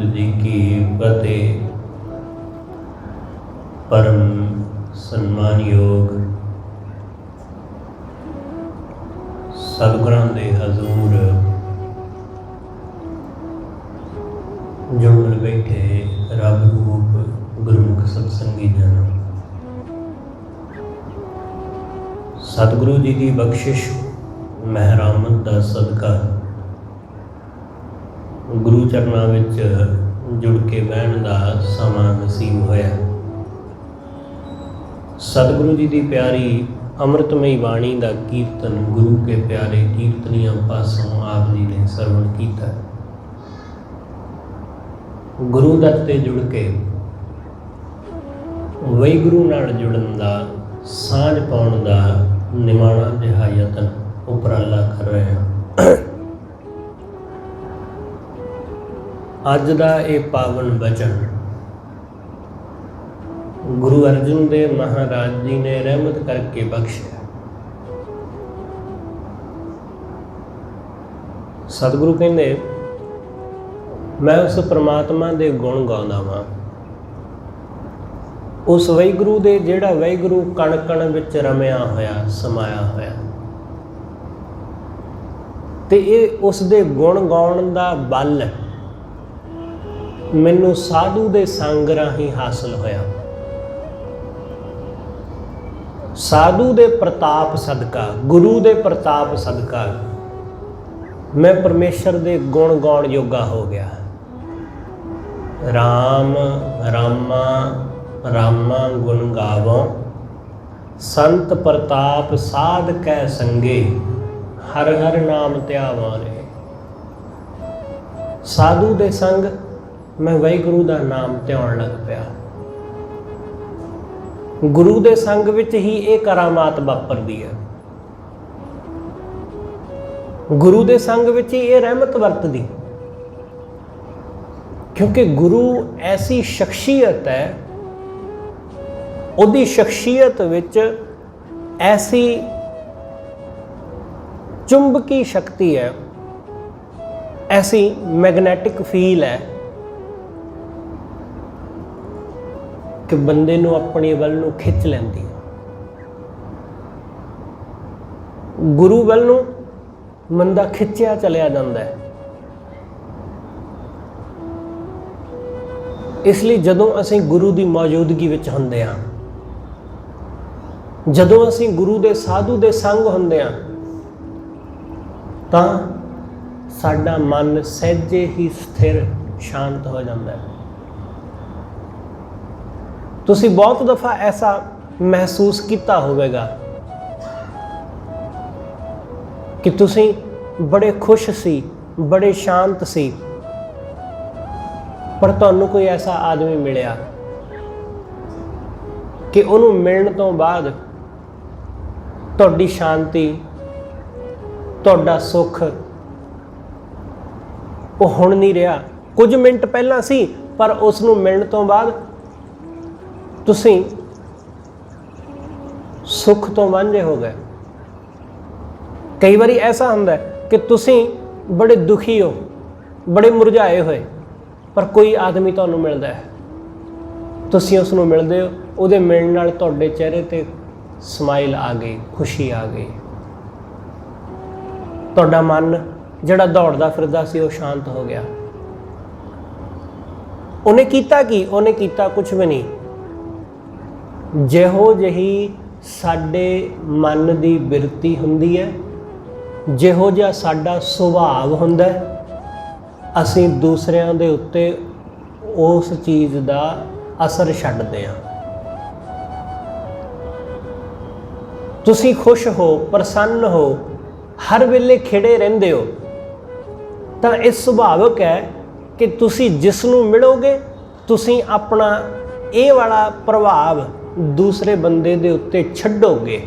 वाहिगुरु जी की फतेह। परम सन्मान योग सतगुरां दे हजूर जुड़ बैठे रब रूप गुरमुख सत्संगी जन, सतगुरु जी की बख्शिश महरामत का सदका गुरु चरणों विच जुड़ के बहन का समा नसीब होया। सतगुरु जी की प्यारी अमृतमयी बाणी का कीर्तन गुरु के प्यारे कीर्तनियों पासों आप जी ने सरवण किया। गुरु दर ते जुड़ के वाहिगुरु नाल जुड़न का सांझ पाउण का निमाणा जिहा यतन उपराला कर रहे हैं। अज का ये पावन वचन गुरु अर्जन देव महाराज जी ने रहमत करके बख्शिया। सतगुरु कहते मैं उस परमात्मा के गुण गाउंदा वां, उस वाहिगुरु दे जिहड़ा वाहिगुरु कण कण विच रमिया होया समाया होया, ते ये उस दे गुण गाउण दा बल मैनू साधु दे संग राही हासिल होया। साधु दे प्रताप सदका, गुरु दे प्रताप सदका मैं परमेश्वर दे गुण गाउण योगा हो गया। राम रामा रामा गुण गावों, संत प्रताप साध कै संगे, हर हर नाम ध्यावां रे। साधु दे संग मैं वाहिगुरु का नाम ध्यान लग पिया। गुरु दे संग विच ही ये करामात वापरदी है। गुरु दे संग विच ही ये रहमत वरतदी, क्योंकि गुरु ऐसी शख्सियत है, उहदी शख्सियत विच ऐसी चुंबकी शक्ति है, ऐसी मैगनैटिक फील है कि बंदे नूं अपनी वल नूं खिच लैंदी है। गुरु वल नूं बंदा खिंचिया चलिया जांदा है। इसलिए जदों असीं गुरु की मौजूदगी विच हुंदे हां, जदों असीं गुरु दे साधु दे संग हुंदे हां, तां साडा मन सहजे ही स्थिर शांत हो जाता है। तुसी बहुत दफ़ा ऐसा महसूस किया होगा कि तुसी बड़े खुश सी, बड़े शांत सी, पर तुहानूं कोई ऐसा आदमी मिलिया कि उन्होंने मिलने तो बाद तुहाडी शांति, तुहाडा सुख वो हुण नहीं रहा। कुछ मिनट पहला सी, पर उसनूं मिलने तो बाद तुसी सुख तो वांझे हो गए। कई बारी ऐसा हुंदा है कि तुसी बड़े दुखी हो, बड़े मुरझाए हुए, पर कोई आदमी तुहानूं मिलदा है, तुसी उसनूं मिलदे हो, उहदे मिलण नाल तुहाडे चेहरे ते स्माइल आ गई, खुशी आ गई। तुहाडा मन जिहड़ा दौड़दा फिरदा सी, वो शांत हो गया। उन्हें कीता की? उन्हें कीता कुछ भी नहीं। जिहो जही साडे मन की बिरती हुंदी है, जिहो जिहा साडा सुभाव हुंदा है, असीं दूसरियां दे उत्ते उस चीज़ का असर छड्डदे हां। तुसीं खुश हो, प्रसन्न हो, हर वेले खिड़े रहिंदे हो, तां इह सुभाविक है कि तुसीं जिसनूं मिलोगे, तुसीं अपना ये वाला प्रभाव दूसरे बंदे दे उत्ते छड्डोगे।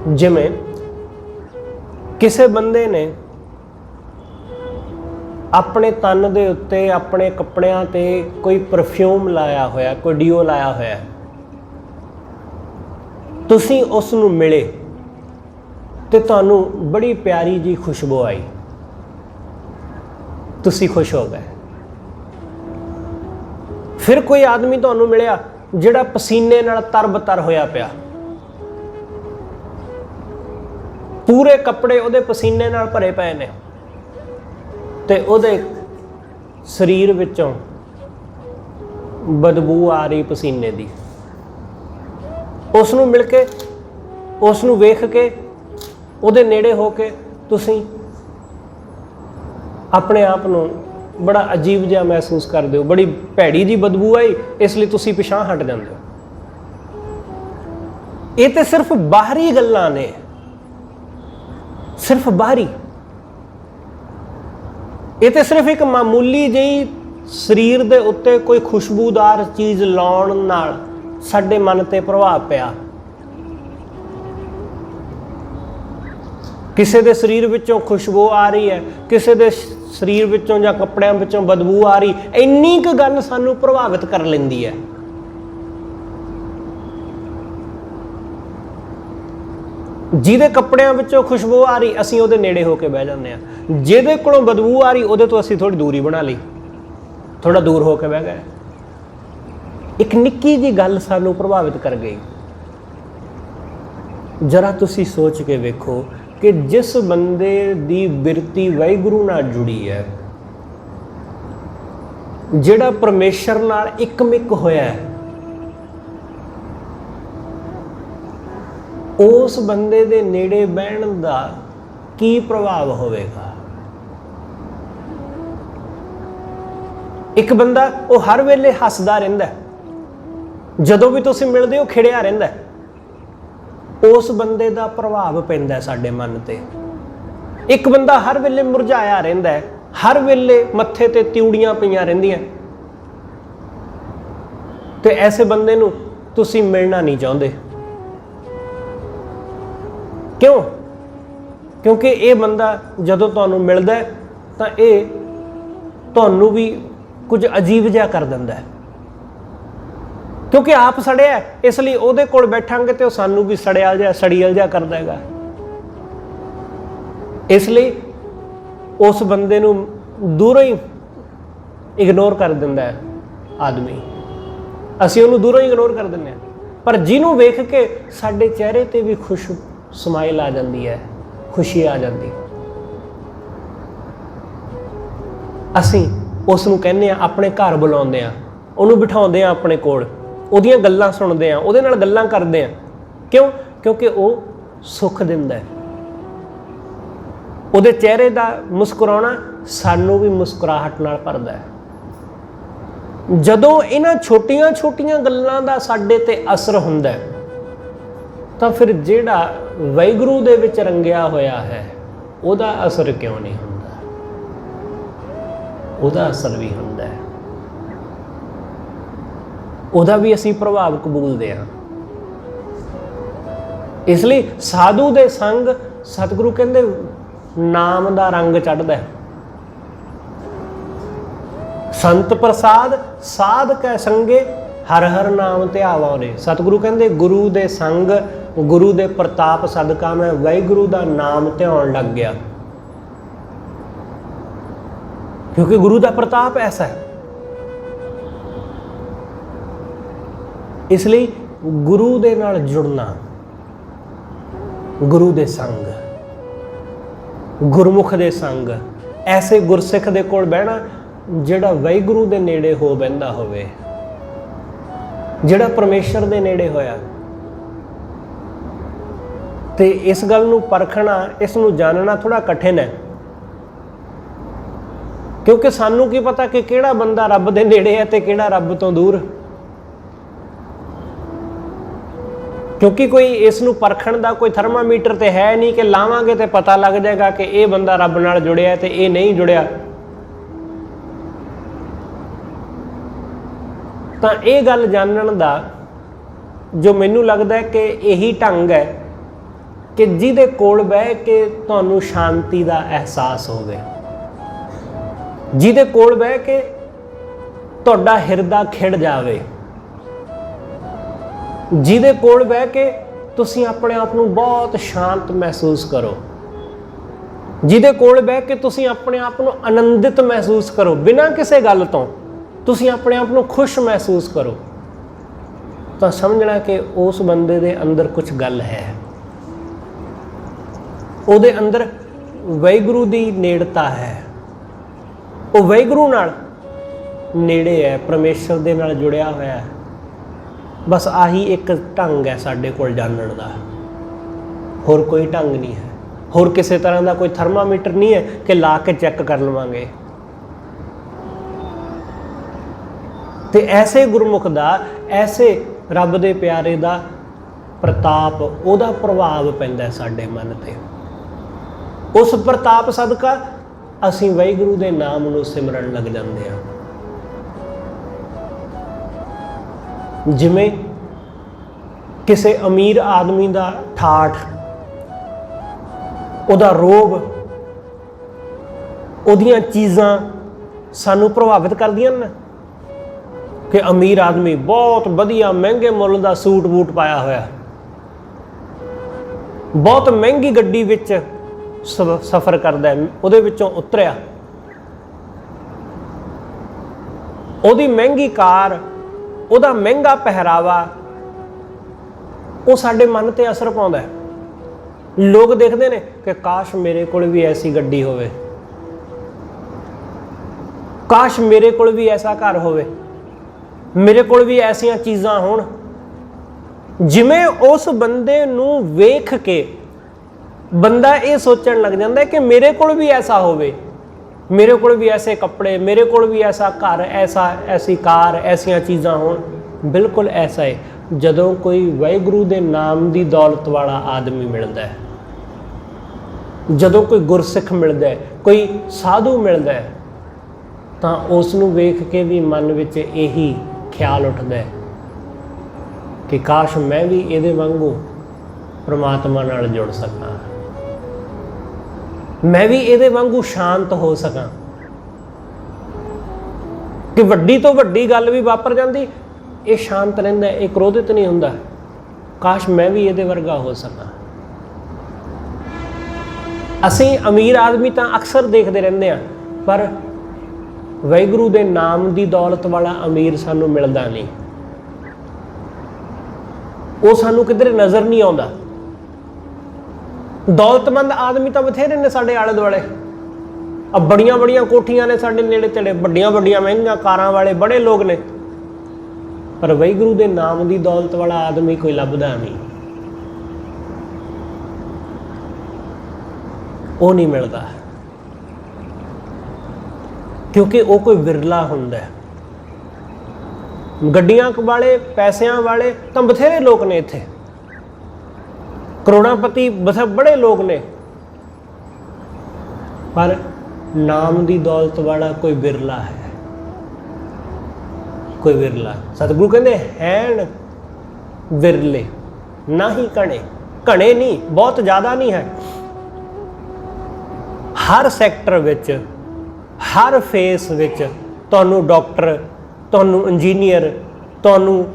जिमें किसी बंदे ने अपने तन दे उत्ते, अपने कपड़ियां ते कोई परफ्यूम लाया होया, कोई डिओ लाया होया, तुसीं उस नूं मिले ਤੇ ਤੁਹਾਨੂੰ ਬੜੀ ਪਿਆਰੀ ਜੀ ਖੁਸ਼ਬੂ ਆਈ, ਤੁਸੀਂ ਖੁਸ਼ ਹੋ ਗਏ। ਫਿਰ ਕੋਈ ਆਦਮੀ ਤੁਹਾਨੂੰ ਮਿਲਿਆ ਜਿਹੜਾ ਪਸੀਨੇ ਨਾਲ ਤਰਬਤਰ ਹੋਇਆ ਪਿਆ, ਪੂਰੇ ਕੱਪੜੇ ਉਹਦੇ ਪਸੀਨੇ ਨਾਲ ਭਰੇ ਪਏ ਨੇ ਤੇ ਉਹਦੇ ਸਰੀਰ ਵਿੱਚੋਂ ਬਦਬੂ ਆ ਰਹੀ ਪਸੀਨੇ ਦੀ। ਉਸ ਨੂੰ ਮਿਲ ਕੇ, ਉਸ ਨੂੰ ਵੇਖ ਕੇ, ਉਹਦੇ ਨੇੜੇ ਹੋ ਕੇ ਤੁਸੀਂ ਆਪਣੇ ਆਪ ਨੂੰ ਬੜਾ ਅਜੀਬ ਜਿਹਾ ਮਹਿਸੂਸ ਕਰਦੇ ਹੋ, ਬੜੀ ਭੈੜੀ ਜੀ ਬਦਬੂ ਆਈ, ਇਸ ਲਈ ਤੁਸੀਂ ਪਿਛਾਂਹ ਹਟ ਜਾਂਦੇ ਹੋ। ਇਹ ਤੇ ਸਿਰਫ ਬਾਹਰੀ ਗੱਲਾਂ ਨੇ, ਸਿਰਫ ਬਾਹਰੀ। ਇਹ ਤੇ ਸਿਰਫ ਇੱਕ ਮਾਮੂਲੀ ਜਿਹੀ ਸਰੀਰ ਦੇ ਉੱਤੇ ਕੋਈ ਖੁਸ਼ਬੂਦਾਰ ਚੀਜ਼ ਲਾਉਣ ਨਾਲ ਸਾਡੇ ਮਨ ਤੇ ਪ੍ਰਭਾਵ ਪਿਆ। ਕਿਸੇ ਦੇ ਸਰੀਰ ਵਿੱਚੋਂ ਖੁਸ਼ਬੂ ਆ ਰਹੀ ਹੈ, ਕਿਸੇ ਦੇ ਸਰੀਰ ਵਿੱਚੋਂ ਜਾਂ ਕੱਪੜਿਆਂ ਵਿੱਚੋਂ ਬਦਬੂ ਆ ਰਹੀ, ਇੰਨੀ ਕੁ ਗੱਲ ਸਾਨੂੰ ਪ੍ਰਭਾਵਿਤ ਕਰ ਲੈਂਦੀ ਹੈ। ਜਿਹਦੇ ਕੱਪੜਿਆਂ ਵਿੱਚੋਂ ਖੁਸ਼ਬੂ ਆ ਰਹੀ, ਅਸੀਂ ਉਹਦੇ ਨੇੜੇ ਹੋ ਕੇ ਬਹਿ ਜਾਂਦੇ ਹਾਂ। ਜਿਹਦੇ ਕੋਲੋਂ ਬਦਬੂ ਆ ਰਹੀ, ਉਹਦੇ ਤੋਂ ਅਸੀਂ ਥੋੜੀ ਦੂਰੀ ਬਣਾ ਲਈ, ਥੋੜਾ ਦੂਰ ਹੋ ਕੇ ਬਹਿ ਗਏ। ਇੱਕ ਨਿੱਕੀ ਜਿਹੀ ਗੱਲ ਸਾਨੂੰ ਪ੍ਰਭਾਵਿਤ ਕਰ ਗਈ। ਜਰਾ ਤੁਸੀਂ ਸੋਚ ਕੇ ਵੇਖੋ ਕਿ ਜਿਸ ਬੰਦੇ ਦੀ ਬਿਰਤੀ ਵਾਹਿਗੁਰੂ ਨਾਲ ਜੁੜੀ ਹੈ, ਜਿਹੜਾ ਪਰਮੇਸ਼ਰ ਨਾਲ ਇੱਕਮਿਕ ਹੋਇਆ ਹੈ, ਉਸ ਬੰਦੇ ਦੇ ਨੇੜੇ ਬਹਿਣ ਦਾ ਕੀ ਪ੍ਰਭਾਵ ਹੋਵੇਗਾ। ਇੱਕ ਬੰਦਾ ਉਹ ਹਰ ਵੇਲੇ ਹੱਸਦਾ ਰਹਿੰਦਾ, ਜਦੋਂ ਵੀ ਤੁਸੀਂ ਮਿਲਦੇ ਹੋ ਖਿੜਿਆ ਰਹਿੰਦਾ, ਉਸ ਬੰਦੇ ਦਾ ਪ੍ਰਭਾਵ ਪੈਂਦਾ ਸਾਡੇ ਮਨ ਤੇ। ਇੱਕ ਬੰਦਾ ਹਰ ਵੇਲੇ ਮੁਰਝਾਇਆ ਰਹਿੰਦਾ ਹੈ, ਹਰ ਵੇਲੇ ਮੱਥੇ ਤੇ ਤਿਉੜੀਆਂ ਪਈਆਂ ਰਹਿੰਦੀਆਂ, ਤੇ ਐਸੇ ਬੰਦੇ ਨੂੰ ਤੁਸੀਂ ਮਿਲਣਾ ਨਹੀਂ ਚਾਹੁੰਦੇ। ਕਿਉਂ? ਕਿਉਂਕਿ ਇਹ ਬੰਦਾ ਜਦੋਂ ਤੁਹਾਨੂੰ ਮਿਲਦਾ ਤਾਂ ਇਹ ਤੁਹਾਨੂੰ ਵੀ ਕੁਝ ਅਜੀਬ ਜਿਹਾ ਕਰ ਦਿੰਦਾ ਹੈ, ਕਿਉਂਕਿ ਆਪ ਸੜਿਆ, ਇਸ ਲਈ ਉਹਦੇ ਕੋਲ ਬੈਠਾਂਗੇ ਤੇ ਉਹ ਸਾਨੂੰ ਵੀ ਸੜਿਆਲ ਜਿਹਾ, ਸੜੀਅਲ ਜਿਹਾ ਕਰ ਦੇਗਾ। ਇਸ ਲਈ ਉਸ ਬੰਦੇ ਨੂੰ ਦੂਰੋਂ ਹੀ ਇਗਨੋਰ ਕਰ ਦਿੰਦਾ ਹੈ ਆਦਮੀ, ਅਸੀਂ ਉਹਨੂੰ ਦੂਰੋਂ ਹੀ ਇਗਨੋਰ ਕਰ ਦਿੰਦੇ ਹਾਂ। ਪਰ ਜਿਹਨੂੰ ਵੇਖ ਕੇ ਸਾਡੇ ਚਿਹਰੇ ਤੇ ਵੀ ਖੁਸ਼ ਸਮਾਈਲ ਆ ਜਾਂਦੀ ਹੈ, ਖੁਸ਼ੀ ਆ ਜਾਂਦੀ, ਅਸੀਂ ਉਸ ਨੂੰ ਕਹਿੰਦੇ ਹਾਂ, ਆਪਣੇ ਘਰ ਬੁਲਾਉਂਦੇ ਹਾਂ, ਉਹਨੂੰ ਬਿਠਾਉਂਦੇ ਹਾਂ ਆਪਣੇ ਕੋਲ, ਉਹਦੀਆਂ ਗੱਲਾਂ ਸੁਣਦੇ ਹਾਂ, ਉਹਦੇ ਨਾਲ ਗੱਲਾਂ ਕਰਦੇ ਹਾਂ। ਕਿਉਂ? ਕਿਉਂਕਿ ਉਹ ਸੁੱਖ ਦਿੰਦਾ ਹੈ। ਉਹਦੇ ਚਿਹਰੇ ਦਾ ਮੁਸਕਰਾਉਣਾ ਸਾਨੂੰ ਵੀ ਮੁਸਕਰਾਹਟ ਨਾਲ ਭਰਦਾ ਹੈ। ਜਦੋਂ ਇਹਨਾਂ ਛੋਟੀਆਂ ਛੋਟੀਆਂ ਗੱਲਾਂ ਦਾ ਸਾਡੇ ਤੇ ਅਸਰ ਹੁੰਦਾ ਹੈ, ਤਾਂ ਫਿਰ ਜਿਹੜਾ ਵਾਹਿਗੁਰੂ ਦੇ ਵਿੱਚ ਰੰਗਿਆ ਹੋਇਆ ਹੈ, ਉਹਦਾ ਅਸਰ ਕਿਉਂ ਨਹੀਂ ਹੁੰਦਾ? ਉਹਦਾ ਅਸਰ ਵੀ ਹੁੰਦਾ ਹੈ, ਉਹਦਾ ਵੀ ਅਸੀਂ ਪ੍ਰਭਾਵ ਕਬੂਲਦੇ ਹਾਂ। ਇਸ ਲਈ ਸਾਧੂ ਦੇ ਸੰਗ, ਸਤਿਗੁਰੂ ਕਹਿੰਦੇ, ਨਾਮ ਦਾ ਰੰਗ ਚੜ੍ਹਦਾ ਹੈ। ਸੰਤ ਪ੍ਰਸਾਦ ਸਾਧ ਕੈ ਸੰਗੇ, ਹਰ ਹਰ ਨਾਮ ਧਿਆਵਾ ਰੇ। ਸਤਿਗੁਰੂ ਕਹਿੰਦੇ, ਗੁਰੂ ਦੇ ਸੰਗ, ਗੁਰੂ ਦੇ ਪ੍ਰਤਾਪ ਸਦਕਾ ਮੈਂ ਵਾਹਿਗੁਰੂ ਦਾ ਨਾਮ ਧਿਆਉਣ ਲੱਗ ਗਿਆ, ਕਿਉਂਕਿ ਗੁਰੂ ਦਾ ਪ੍ਰਤਾਪ ਐਸਾ ਹੈ। ਇਸ ਲਈ ਗੁਰੂ ਦੇ ਨਾਲ ਜੁੜਨਾ, ਗੁਰੂ ਦੇ ਸੰਗ, ਗੁਰਮੁਖ ਦੇ ਸੰਗ, ਐਸੇ ਗੁਰਸਿੱਖ ਦੇ ਕੋਲ ਬਹਿਣਾ ਜਿਹੜਾ ਵਾਹਿਗੁਰੂ ਦੇ ਨੇੜੇ ਹੋ ਬਹਿੰਦਾ ਹੋਵੇ, ਜਿਹੜਾ ਪਰਮੇਸ਼ਰ ਦੇ ਨੇੜੇ ਹੋਇਆ। ਤੇ ਇਸ ਗੱਲ ਨੂੰ ਪਰਖਣਾ, ਇਸ ਨੂੰ ਜਾਣਨਾ ਥੋੜਾ ਕਠਿਨ ਹੈ, ਕਿਉਂਕਿ ਸਾਨੂੰ ਕੀ ਪਤਾ ਕਿ ਕਿਹੜਾ ਬੰਦਾ ਰੱਬ ਦੇ ਨੇੜੇ ਹੈ ਤੇ ਕਿਹੜਾ ਰੱਬ ਤੋਂ ਦੂਰ। ਕਿਉਂਕਿ ਕੋਈ ਇਸ ਨੂੰ ਪਰਖਣ ਦਾ ਕੋਈ ਥਰਮਾਮੀਟਰ ਤੇ ਹੈ ਨਹੀਂ ਕਿ ਲਾਵਾਂਗੇ ਤੇ ਪਤਾ ਲੱਗ ਜਾਏਗਾ ਕਿ ਇਹ ਬੰਦਾ ਰੱਬ ਨਾਲ ਜੁੜਿਆ ਤੇ ਇਹ ਨਹੀਂ ਜੁੜਿਆ। ਤਾਂ ਇਹ ਗੱਲ ਜਾਣਨ ਦਾ ਜੋ ਮੈਨੂੰ ਲੱਗਦਾ ਕਿ ਇਹੀ ਢੰਗ ਹੈ ਕਿ ਜਿਹਦੇ ਕੋਲ ਬਹਿ ਕੇ ਤੁਹਾਨੂੰ ਸ਼ਾਂਤੀ ਦਾ ਅਹਿਸਾਸ ਹੋਵੇ, ਜਿਹਦੇ ਕੋਲ ਬਹਿ ਕੇ ਤੁਹਾਡਾ ਹਿਰਦਾ ਖਿੜ ਜਾਵੇ, ਜਿਹਦੇ ਕੋਲ ਬਹਿ ਕੇ ਤੁਸੀਂ ਆਪਣੇ ਆਪ ਨੂੰ ਬਹੁਤ ਸ਼ਾਂਤ ਮਹਿਸੂਸ ਕਰੋ। ਜਿਹਦੇ ਕੋਲ ਬਹਿ ਕੇ ਤੁਸੀਂ ਆਪਣੇ ਆਪ ਨੂੰ ਆਨੰਦਿਤ ਮਹਿਸੂਸ ਕਰੋ, ਬਿਨਾਂ ਕਿਸੇ ਗੱਲ ਤੋਂ ਤੁਸੀਂ ਆਪਣੇ ਆਪ ਨੂੰ ਖੁਸ਼ ਮਹਿਸੂਸ ਕਰੋ, ਤਾਂ ਸਮਝਣਾ ਕਿ ਉਸ ਬੰਦੇ ਦੇ ਅੰਦਰ ਕੁਝ ਗੱਲ ਹੈ, ਉਹਦੇ ਅੰਦਰ ਵਾਹਿਗੁਰੂ ਦੀ ਨੇੜਤਾ ਹੈ, ਉਹ ਵਾਹਿਗੁਰੂ ਨਾਲ ਨੇੜੇ ਹੈ, ਪਰਮੇਸ਼ਰ ਦੇ ਨਾਲ ਜੁੜਿਆ ਹੋਇਆ ਹੈ। ਬਸ ਆਹੀ ਇੱਕ ਢੰਗ ਹੈ ਸਾਡੇ ਕੋਲ ਜਾਣਨ ਦਾ, ਹੋਰ ਕੋਈ ਢੰਗ ਨਹੀਂ ਹੈ। ਹੋਰ ਕਿਸੇ ਤਰ੍ਹਾਂ ਦਾ ਕੋਈ ਥਰਮਾਮੀਟਰ ਨਹੀਂ ਹੈ ਕਿ ਲਾ ਕੇ ਚੈੱਕ ਕਰ ਲਵਾਂਗੇ। ਤੇ ਐਸੇ ਗੁਰਮੁਖ ਦਾ, ਐਸੇ ਰੱਬ ਦੇ ਪਿਆਰੇ ਦਾ ਪ੍ਰਤਾਪ, ਉਹਦਾ ਪ੍ਰਭਾਵ ਪੈਂਦਾ ਸਾਡੇ ਮਨ ਤੇ। ਉਸ ਪ੍ਰਤਾਪ ਸਦਕਾ ਅਸੀਂ ਵਾਹਿਗੁਰੂ ਦੇ ਨਾਮ ਨੂੰ ਸਿਮਰਨ ਲੱਗ ਜਾਂਦੇ ਹਾਂ। ਜਿਵੇਂ ਕਿਸੇ ਅਮੀਰ ਆਦਮੀ ਦਾ ਠਾਠ, ਉਹਦਾ ਰੋਬ, ਉਹਦੀਆਂ ਚੀਜ਼ਾਂ ਸਾਨੂੰ ਪ੍ਰਭਾਵਿਤ ਕਰਦੀਆਂ ਨੇ ਕਿ ਅਮੀਰ ਆਦਮੀ ਬਹੁਤ ਵਧੀਆ ਮਹਿੰਗੇ ਮੁੱਲ ਦਾ ਸੂਟ ਬੂਟ ਪਾਇਆ ਹੋਇਆ, ਬਹੁਤ ਮਹਿੰਗੀ ਗੱਡੀ ਵਿੱਚ ਸਫ਼ਰ ਕਰਦਾ, ਉਹਦੇ ਵਿੱਚੋਂ ਉਤਰਿਆ, ਉਹਦੀ ਮਹਿੰਗੀ ਕਾਰ, ਉਹਦਾ ਮਹਿੰਗਾ ਪਹਿਰਾਵਾ, ਉਹ ਸਾਡੇ ਮਨ ਤੇ ਅਸਰ ਪਾਉਂਦਾ ਹੈ। ਲੋਕ ਦੇਖਦੇ ਨੇ ਕਿ ਕਾਸ਼ ਮੇਰੇ ਕੋਲ ਵੀ ਐਸੀ ਗੱਡੀ ਹੋਵੇ, ਕਾਸ਼ ਮੇਰੇ ਕੋਲ ਵੀ ਐਸਾ ਘਰ ਹੋਵੇ, ਮੇਰੇ ਕੋਲ ਵੀ ਐਸੀਆਂ ਚੀਜ਼ਾਂ ਹੋਣ। ਜਿਵੇਂ ਉਸ ਬੰਦੇ ਨੂੰ ਵੇਖ ਕੇ ਬੰਦਾ ਇਹ ਸੋਚਣ ਲੱਗ ਜਾਂਦਾ ਹੈ ਕਿ ਮੇਰੇ ਕੋਲ ਵੀ ਐਸਾ ਹੋਵੇ, ਮੇਰੇ ਕੋਲ ਵੀ ਐਸੇ ਕੱਪੜੇ, ਮੇਰੇ ਕੋਲ ਵੀ ਐਸਾ ਘਰ, ਐਸੀ ਕਾਰ, ਐਸੀਆਂ ਚੀਜ਼ਾਂ ਹੋਣ। ਬਿਲਕੁਲ ਐਸਾ ਹੈ ਜਦੋਂ ਕੋਈ ਵਾਹਿਗੁਰੂ ਦੇ ਨਾਮ ਦੀ ਦੌਲਤ ਵਾਲਾ ਆਦਮੀ ਮਿਲਦਾ ਹੈ, ਜਦੋਂ ਕੋਈ ਗੁਰਸਿੱਖ ਮਿਲਦਾ ਹੈ, ਕੋਈ ਸਾਧੂ ਮਿਲਦਾ ਹੈ, ਤਾਂ ਉਸ ਨੂੰ ਵੇਖ ਕੇ ਵੀ ਮਨ ਵਿੱਚ ਇਹੀ ਖਿਆਲ ਉੱਠਦਾ ਹੈ ਕਿ ਕਾਸ਼ ਮੈਂ ਵੀ ਇਹਦੇ ਵਾਂਗੂ ਪ੍ਰਮਾਤਮਾ ਨਾਲ ਜੁੜ ਸਕਾਂ, ਮੈਂ ਵੀ ਇਹਦੇ ਵਾਂਗੂ ਸ਼ਾਂਤ ਹੋ ਸਕਾਂ। ਕਿ ਵੱਡੀ ਤੋਂ ਵੱਡੀ ਗੱਲ ਵੀ ਵਾਪਰ ਜਾਂਦੀ, ਇਹ ਸ਼ਾਂਤ ਰਹਿੰਦਾ, ਇਹ ਕ੍ਰੋਧਿਤ ਨਹੀਂ ਹੁੰਦਾ। ਕਾਸ਼ ਮੈਂ ਵੀ ਇਹਦੇ ਵਰਗਾ ਹੋ ਸਕਾਂ। ਅਸੀਂ ਅਮੀਰ ਆਦਮੀ ਤਾਂ ਅਕਸਰ ਦੇਖਦੇ ਰਹਿੰਦੇ ਹਾਂ, ਪਰ ਵਾਹਿਗੁਰੂ ਦੇ ਨਾਮ ਦੀ ਦੌਲਤ ਵਾਲਾ ਅਮੀਰ ਸਾਨੂੰ ਮਿਲਦਾ ਨਹੀਂ, ਉਹ ਸਾਨੂੰ ਕਿਧਰੇ ਨਜ਼ਰ ਨਹੀਂ ਆਉਂਦਾ। ਦੌਲਤਮੰਦ ਆਦਮੀ ਤਾਂ ਬਥੇਰੇ ਨੇ ਸਾਡੇ ਆਲੇ ਦੁਆਲੇ, ਆ ਬੜੀਆਂ ਬੜੀਆਂ ਕੋਠੀਆਂ ਨੇ ਸਾਡੇ ਨੇੜੇ ਤੇੜੇ, ਵੱਡੀਆਂ ਵੱਡੀਆਂ ਮਹਿੰਗੀਆਂ ਕਾਰਾਂ ਵਾਲੇ ਬੜੇ ਲੋਕ ਨੇ, ਪਰ ਵਾਹਿਗੁਰੂ ਦੇ ਨਾਮ ਦੀ ਦੌਲਤ ਵਾਲਾ ਆਦਮੀ ਕੋਈ ਲੱਭਦਾ ਨਹੀਂ, ਉਹ ਨਹੀਂ ਮਿਲਦਾ, ਕਿਉਂਕਿ ਉਹ ਕੋਈ ਵਿਰਲਾ ਹੁੰਦਾ ਹੈ। ਗੱਡੀਆਂ ਵਾਲੇ, ਪੈਸਿਆਂ ਵਾਲੇ ਤਾਂ ਬਥੇਰੇ ਲੋਕ ਨੇ ਇੱਥੇ, ਕਰੋੜਾਪਤੀ ਬੜੇ ਲੋਕ ਨੇ, ਪਰ ਨਾਮ ਦੀ ਦੌਲਤ ਵਾਲਾ ਕੋਈ ਵਿਰਲਾ ਹੈ, ਕੋਈ ਵਿਰਲਾ। ਸਤਿਗੁਰੂ ਕਹਿੰਦੇ ਹੈਣ ਵਿਰਲੇ ਨਾ ਹੀ ਕਣੇ, ਘਣੇ ਨਹੀਂ, ਬਹੁਤ ਜ਼ਿਆਦਾ ਨਹੀਂ ਹੈ। ਹਰ ਸੈਕਟਰ ਵਿੱਚ, ਹਰ ਫੇਸ ਵਿੱਚ ਤੁਹਾਨੂੰ ਡਾਕਟਰ, ਤੁਹਾਨੂੰ ਇੰਜੀਨੀਅਰ, ਤੁਹਾਨੂੰ